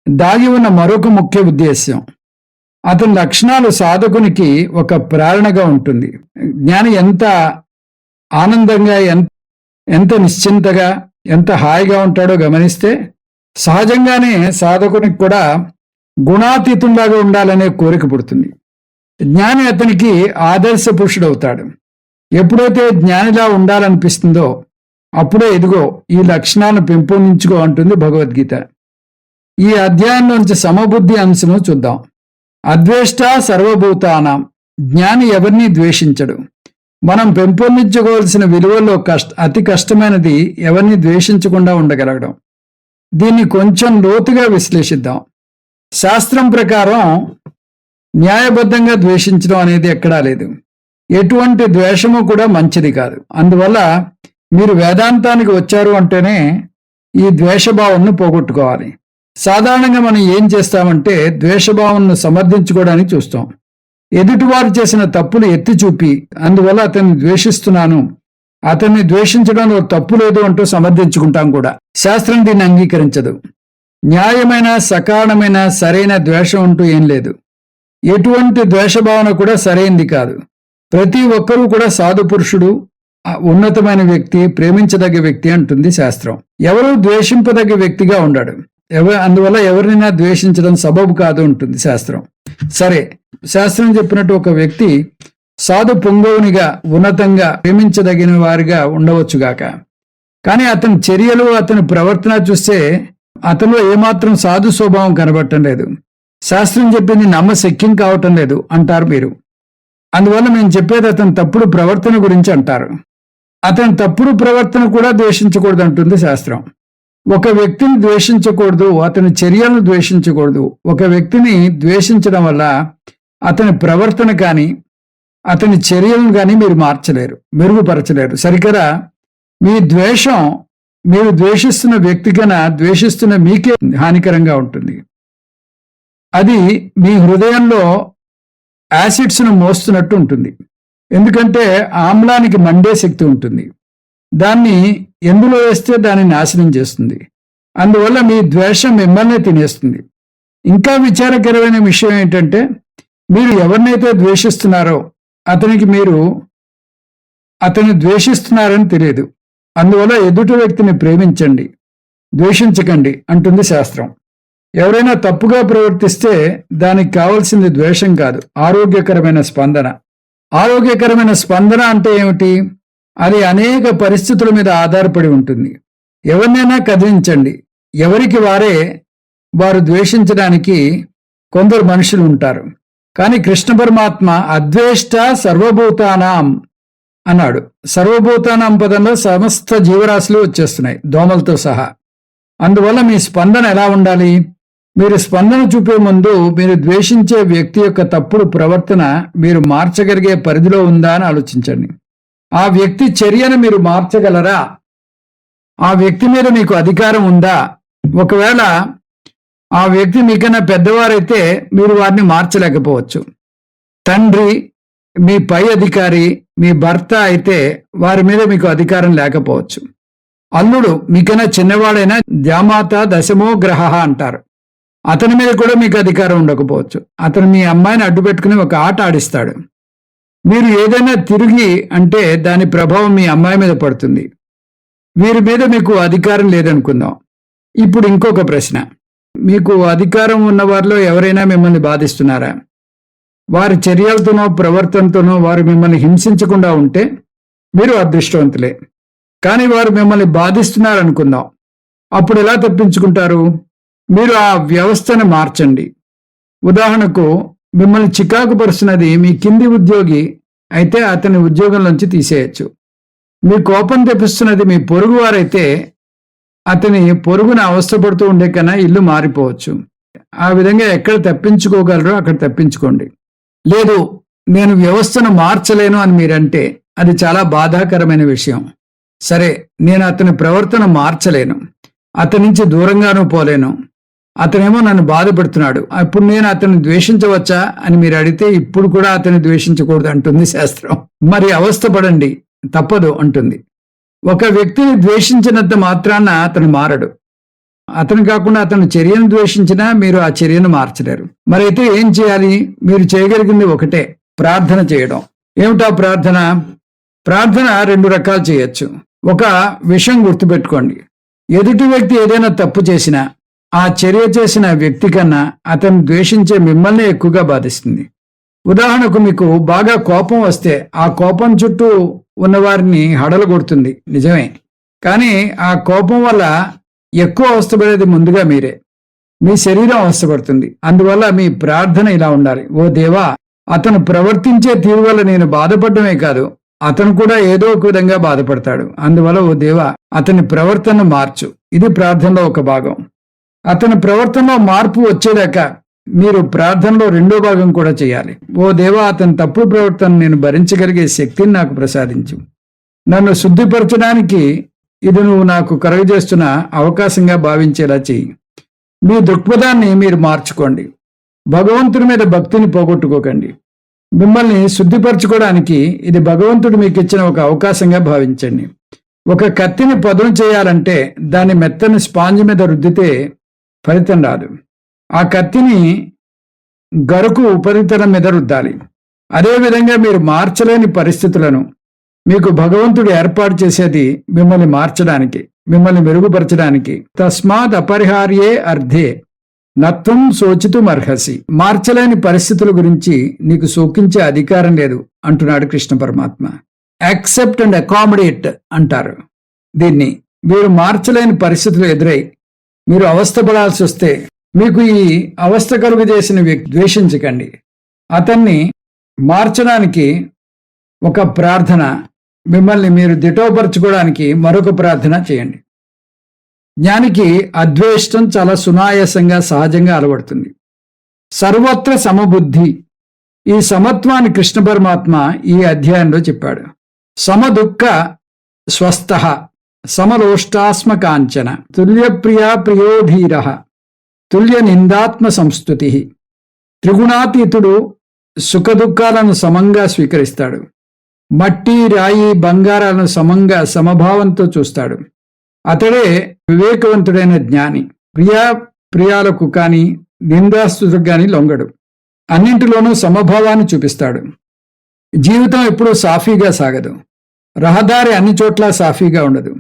దాగి ఉన్న మరొక ముఖ్య ఉద్దేశ్యం, అతని లక్షణాలు సాధకునికి ఒక ప్రేరణగా ఉంటుంది. జ్ఞాని ఎంత ఆనందంగా, ఎంత నిశ్చింతగా, ఎంత హాయిగా ఉంటాడో గమనిస్తే సహజంగానే సాధకునికి కూడా గుణాతీతులాగా ఉండాలనే కోరిక పుడుతుంది. జ్ఞాని అతనికి ఆదర్శ పురుషుడవుతాడు. ఎప్పుడైతే జ్ఞానిలా ఉండాలనిపిస్తుందో అప్పుడే ఇదిగో ఈ లక్షణాలను పెంపొందించుకో అంటుంది భగవద్గీత. ఈ అధ్యాయంలోంచి సమబుద్ధి అంశము చూద్దాం. అద్వేష్ట సర్వభూతానాం, జ్ఞాని ఎవరిని ద్వేషించడు. మనం పెంపొందించుకోవాల్సిన విలువల్లో అతి కష్టమైనది ఎవరిని ద్వేషించకుండా ఉండగలగడం. దీన్ని కొంచెం లోతుగా విశ్లేషిద్దాం. శాస్త్రం ప్రకారం న్యాయబద్ధంగా ద్వేషించడం అనేది ఎక్కడా లేదు. ఎటువంటి ద్వేషము కూడా మంచిది కాదు. అందువల్ల మీరు వేదాంతానికి వచ్చారు అంటేనే ఈ ద్వేషభావాన్ని పోగొట్టుకోవాలి. సాధారణంగా మనం ఏం చేస్తామంటే ద్వేషభావాన్ని సమర్థించుకోవడానికి చూస్తాం. ఎదుటివారు చేసిన తప్పులు ఎత్తి చూపి అందువల్ల అతన్ని ద్వేషిస్తున్నాను, అతన్ని ద్వేషించడంలో తప్పు లేదు అంటూ సమర్థించుకుంటాం కూడా. శాస్త్రం దీన్ని అంగీకరించదు. న్యాయమైన, సకారణమైన, సరైన ద్వేషం అంటూ ఏం లేదు. ఎటువంటి ద్వేషభావన కూడా సరైంది కాదు. ప్రతి ఒక్కరూ కూడా సాధు పురుషుడు, ఉన్నతమైన వ్యక్తి, ప్రేమించదగ్గ వ్యక్తి అంటుంది శాస్త్రం. ఎవరు ద్వేషింపదగ్గ వ్యక్తిగా ఉండాడు, అందువల్ల ఎవరినైనా ద్వేషించడం సబబు కాదు ఉంటుంది శాస్త్రం. సరే, శాస్త్రం చెప్పినట్టు ఒక వ్యక్తి సాధు పొంగవునిగా ఉన్నతంగా ప్రేమించదగిన వారిగా ఉండవచ్చుగాక, కానీ అతని చర్యలు అతని ప్రవర్తన చూస్తే అతనిలో ఏమాత్రం సాధు స్వభావం కనబడటం లేదు. శాస్త్రం చెప్పింది నమ్మశక్యం కావటం లేదు అంటారు మీరు. అందువల్ల మేము చెప్పేది అతని తప్పుడు ప్రవర్తన గురించి అంటారు. అతని తప్పుడు ప్రవర్తన కూడా ద్వేషించకూడదు అంటుంది శాస్త్రం. ఒక వ్యక్తిని ద్వేషించకూడదు, అతని చర్యలను ద్వేషించకూడదు. ఒక వ్యక్తిని ద్వేషించడం వల్ల అతని ప్రవర్తన కానీ అతని చర్యలను కానీ మీరు మార్చలేరు, మెరుగుపరచలేరు. సరికదా మీ ద్వేషం మీరు ద్వేషిస్తున్న వ్యక్తి కన్నా ద్వేషిస్తున్న మీకే హానికరంగా ఉంటుంది. అది మీ హృదయంలో యాసిడ్స్ను మోస్తున్నట్టు ఉంటుంది. ఎందుకంటే ఆమ్లానికి మండే శక్తి ఉంటుంది. దాన్ని ఎందులో వేస్తే దాన్ని నాశనం చేస్తుంది. అందువల్ల మీ ద్వేషం మిమ్మల్నే తినేస్తుంది. ఇంకా విచారకరమైన విషయం ఏంటంటే, మీరు ఎవరినైతే ద్వేషిస్తున్నారో అతన్ని ద్వేషిస్తున్నారని తెలియదు. అందువల్ల ఎదుటి వ్యక్తిని ప్రేమించండి, ద్వేషించకండి అంటుంది శాస్త్రం. ఎవరైనా తప్పుగా ప్రవర్తిస్తే దానికి కావలసింది ద్వేషం కాదు, ఆరోగ్యకరమైన స్పందన. ఆరోగ్యకరమైన స్పందన అంటే ఏమిటి? అది అనేక పరిస్థితుల మీద ఆధారపడి ఉంటుంది. ఎవరినైనా కదిలించండి, ఎవరికి వారు ద్వేషించడానికి కొందరు మనుషులు ఉంటారు. కానీ కృష్ణ పరమాత్మ అద్వేష్ట సర్వభూతానాం అన్నాడు. సర్వభూతానాం పదంలో సమస్త జీవరాశులు వచ్చేస్తున్నాయి, దోమలతో సహా. అందువల్ల మీ స్పందన ఎలా ఉండాలి? మీరు స్పందన చూపే ముందు మీరు ద్వేషించే వ్యక్తి యొక్క తప్పుడు ప్రవర్తన మీరు మార్చగలిగే పరిధిలో ఉందా అని ఆలోచించండి. ఆ వ్యక్తి చర్యను మీరు మార్చగలరా? ఆ వ్యక్తి మీద మీకు అధికారం ఉందా? ఒకవేళ ఆ వ్యక్తి మీకన్నా పెద్దవారైతే మీరు వారిని మార్చలేకపోవచ్చు. తండ్రి, మీ పై అధికారి, మీ భర్త అయితే వారి మీద మీకు అధికారం లేకపోవచ్చు. అల్లుడు మీకన్నా చిన్నవాడైనా జామాత దశమో గ్రహ అంటారు, అతని మీద కూడా మీకు అధికారం ఉండకపోవచ్చు. అతను మీ అమ్మాయిని అడ్డు పెట్టుకుని ఒక ఆట ఆడిస్తాడు. మీరు ఏదైనా తిరిగి అంటే దాని ప్రభావం మీ అమ్మాయి మీద పడుతుంది. వీరి మీద మీకు అధికారం లేదనుకుందాం. ఇప్పుడు ఇంకొక ప్రశ్న, మీకు అధికారం ఉన్న వారిలో ఎవరైనా మిమ్మల్ని బాధిస్తున్నారా? వారి చర్యలతోనో ప్రవర్తనతోనో వారు మిమ్మల్ని హింసించకుండా ఉంటే మీరు అదృష్టవంతులే. కానీ వారు మిమ్మల్ని బాధిస్తున్నారనుకుందాం, అప్పుడు ఎలా తప్పించుకుంటారు? మీరు ఆ వ్యవస్థను మార్చండి. ఉదాహరణకు, మిమ్మల్ని చికాకు పరుస్తున్నది మీ కింది ఉద్యోగి అయితే అతని ఉద్యోగంలోంచి తీసేయచ్చు. మీ కోపం తెప్పిస్తున్నది మీ పొరుగు వారైతే అతని పొరుగున అవస్థపడుతూ ఉండే కన్నా ఇల్లు మారిపోవచ్చు. ఆ విధంగా ఎక్కడ తప్పించుకోగలరో అక్కడ తప్పించుకోండి. లేదు, నేను వ్యవస్థను మార్చలేను అని మీరంటే అది చాలా బాధాకరమైన విషయం. సరే, నేను అతని ప్రవర్తన మార్చలేను, అతని నుంచి దూరంగానూ పోలేను, అతనేమో నన్ను బాధపెడుతున్నాడు, అప్పుడు నేను అతన్ని ద్వేషించవచ్చా అని మీరు అడిగితే ఇప్పుడు కూడా అతన్ని ద్వేషించకూడదు అంటుంది శాస్త్రం. మరి అవస్థపడండి, తప్పదు అంటుంది. ఒక వ్యక్తిని ద్వేషించినంత మాత్రాన అతను మారడు. అతను కాకుండా అతను చర్యను ద్వేషించినా మీరు ఆ చర్యను మార్చలేరు. మరైతే ఏం చేయాలి? మీరు చేయగలిగింది ఒకటే, ప్రార్థన చేయడం. ఏమిటా ప్రార్థన? ప్రార్థన రెండు రకాలు చేయొచ్చు. ఒక విషయం గుర్తుపెట్టుకోండి, ఎదుటి వ్యక్తి ఏదైనా తప్పు చేసినా ఆ చర్య చేసిన వ్యక్తి కన్నా అతను ద్వేషించే మిమ్మల్ని ఎక్కువగా బాధిస్తుంది. ఉదాహరణకు, మీకు బాగా కోపం వస్తే ఆ కోపం చుట్టూ ఉన్నవారిని హడలగొడుతుంది, నిజమే. కానీ ఆ కోపం వల్ల ఎక్కువ అవస్థపడేది ముందుగా మీరే, మీ శరీరం అవస్థపడుతుంది. అందువల్ల మీ ప్రార్థన ఇలా ఉండాలి: ఓ దేవా, అతను ప్రవర్తించే తీరు వల్ల నేను బాధపడమే కాదు, అతను కూడా ఏదో ఒక విధంగా బాధపడతాడు. అందువల్ల ఓ దేవా, అతని ప్రవర్తనను మార్చు. ఇది ప్రార్థనలో ఒక భాగం. అతని ప్రవర్తనలో మార్పు వచ్చేదాకా మీరు ప్రార్థనలో రెండో భాగం కూడా చేయాలి. ఓ దేవా, అతని తప్పుడు ప్రవర్తన నేను భరించగలిగే శక్తిని నాకు ప్రసాదించు. నన్ను శుద్ధిపరచడానికి ఇది నువ్వు నాకు కలుగజేస్తున్న అవకాశంగా భావించేలా చెయ్యి. మీ దృక్పథాన్ని మీరు మార్చుకోండి. భగవంతుడి మీద భక్తిని పోగొట్టుకోకండి. మిమ్మల్ని శుద్ధిపరచుకోవడానికి ఇది భగవంతుడు మీకు ఇచ్చిన ఒక అవకాశంగా భావించండి. ఒక కత్తిని పదును చేయాలంటే దాన్ని మెత్తని స్పాంజ్ మీద రుద్దితే ఫలితం రాదు. ఆ కత్తిని గరుకు ఉపరితలం మీద రుద్దాలి. అదేవిధంగా మీరు మార్చలేని పరిస్థితులను మీకు భగవంతుడు ఏర్పాటు చేసేది మిమ్మల్ని మార్చడానికి, మిమ్మల్ని మెరుగుపరచడానికి. తస్మాత్ అపరిహార్యే అర్థే నత్వం శోచితుం అర్హసి. మార్చలేని పరిస్థితుల గురించి నీకు శోకించే అధికారం లేదు అంటున్నాడు కృష్ణ పరమాత్మ. యాక్సెప్ట్ అండ్ అకామిడేట్ అంటారు దీన్ని. మీరు మార్చలేని పరిస్థితులు ఎదురై మీరు అవస్థపడాల్సి వస్తే మీకు ఈ అవస్థ కలుగు చేసిన వ్యక్తి ద్వేషించకండి. అతన్ని మార్చడానికి ఒక ప్రార్థన, మిమ్మల్ని మీరు దిటోపరచుకోవడానికి మరొక ప్రార్థన చేయండి. జ్ఞానికి అద్వేష్టం చాలా సునాయాసంగా సహజంగా అలవడుతుంది. సర్వత్ర సమబుద్ధి, ఈ సమత్వాన్ని కృష్ణ పరమాత్మ ఈ అధ్యాయంలో చెప్పాడు. సమదుఃఖ స్వస్థ సమలోష్టాస్మ కాంచన తుల్యప్రియా ప్రియోధీర తుల్య నిందాత్మ సంస్తుతి. త్రిగుణాతీతుడు సుఖదుఖాలను సమంగా స్వీకరిస్తాడు. మట్టి, రాయి, బంగారాలను సమంగా సమభావంతో చూస్తాడు. అతడే వివేకవంతుడైన జ్ఞాని. ప్రియాలకు కానీ నిందాస్తులకు కానీ లొంగడు. అన్నింటిలోనూ సమభావాన్ని చూపిస్తాడు. జీవితం ఎప్పుడూ సాఫీగా సాగదు. రహదారి అన్ని చోట్ల సాఫీగా ఉండదు.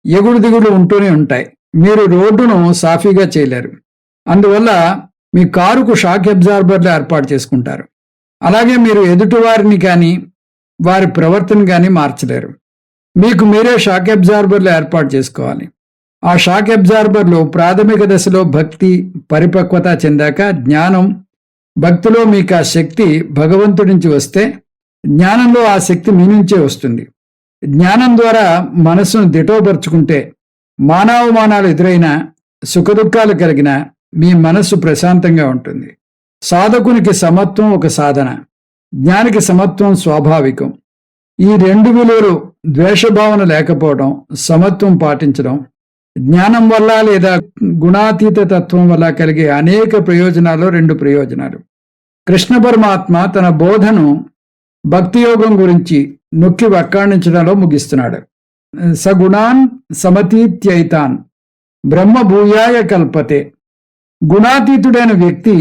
ఎగుడు దిగుడు ఉంటూనే ఉంటాయి. మీరు రోడ్డును సాఫీగా చేయలేరు. అందువల్ల మీ కారుకు షాక్ అబ్జార్బర్లు ఏర్పాటు చేసుకుంటారు. అలాగే మీరు ఎదుటివారిని కానీ వారి ప్రవర్తన కానీ మార్చలేరు. మీకు మీరే షాక్ అబ్జార్బర్లు ఏర్పాటు చేసుకోవాలి. ఆ షాక్ అబ్జార్బర్లు ప్రాథమిక దశలో భక్తి పరిపక్వత చెందాక జ్ఞానం, భక్తిలో మీకు ఆ శక్తి భగవంతుడి నుంచి వస్తే జ్ఞానంలో ఆ శక్తి మీ నుంచే వస్తుంది. జ్ఞానం ద్వారా మనసును దిటోపరుచుకుంటే మానవమానాలు ఎదురైనా సుఖదుఖాలు కలిగిన మీ మనస్సు ప్రశాంతంగా ఉంటుంది. సాధకునికి సమత్వం ఒక సాధన, జ్ఞానికి సమత్వం స్వాభావికం. ఈ రెండు విలువలు ద్వేషభావన లేకపోవడం, సమత్వం పాటించడం, జ్ఞానం వల్ల లేదా గుణాతీత తత్వం వల్ల కలిగే అనేక ప్రయోజనాలు రెండు ప్రయోజనాలు. కృష్ణ పరమాత్మ తన బోధను భక్తి యోగం గురించి నొక్కి వక్కాణించడంలో ముగిస్తున్నాడు. సగుణాన్ సమతీత్యైతాన్ బ్రహ్మ భూయాయ కల్పతే. గుణాతీతుడైన వ్యక్తి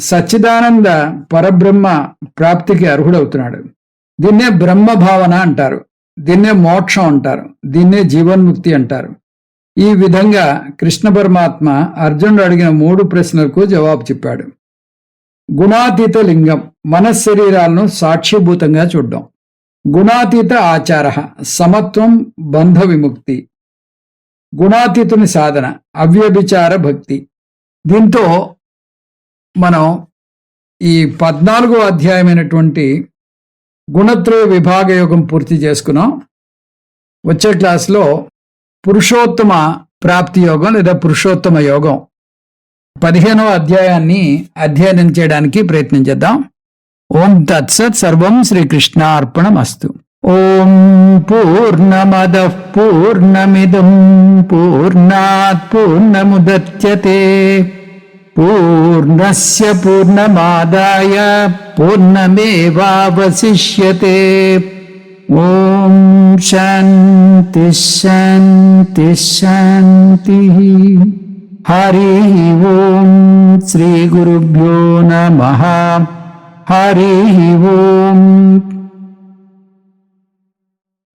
సచ్చిదానంద పరబ్రహ్మ ప్రాప్తికి అర్హుడవుతున్నాడు. దీన్నే బ్రహ్మ భావన అంటారు, దీన్నే మోక్షం అంటారు, దీన్నే జీవన్ముక్తి అంటారు. ఈ విధంగా కృష్ణ పరమాత్మ అర్జునుడు అడిగిన 3 ప్రశ్నలకు జవాబు చెప్పాడు. గుణాతీత లింగం, మనశ్శరీరాలను సాక్షిభూతంగా చూడడం. గుణాతీత ఆచార, సమత్వం బంధ విముక్తి. గుణాతీతుని సాధన అవ్యభిచార భక్తి. దీంతో మనం ఈ 14వ అధ్యాయమైనటువంటి గుణత్రయ విభాగ యోగం పూర్తి చేసుకున్నాం. వచ్చే క్లాస్లో పురుషోత్తమ ప్రాప్తి యోగం లేదా పురుషోత్తమ యోగం 15వ అధ్యాయాన్ని అధ్యయనం చేయడానికి ప్రయత్నం చేద్దాం. ఓం తత్సత్. సర్వం శ్రీకృష్ణార్పణమస్తు. ఓం పూర్ణమదః పూర్ణమిదం పూర్ణాత్ పూర్ణముదచ్యతే పూర్ణస్య పూర్ణమాదాయ పూర్ణమేవావశిష్యతే. ఓం శాంతి శాంతి శాంతి. హరి ఓం. శ్రీ గురుభ్యో నమః. హరి ఓం.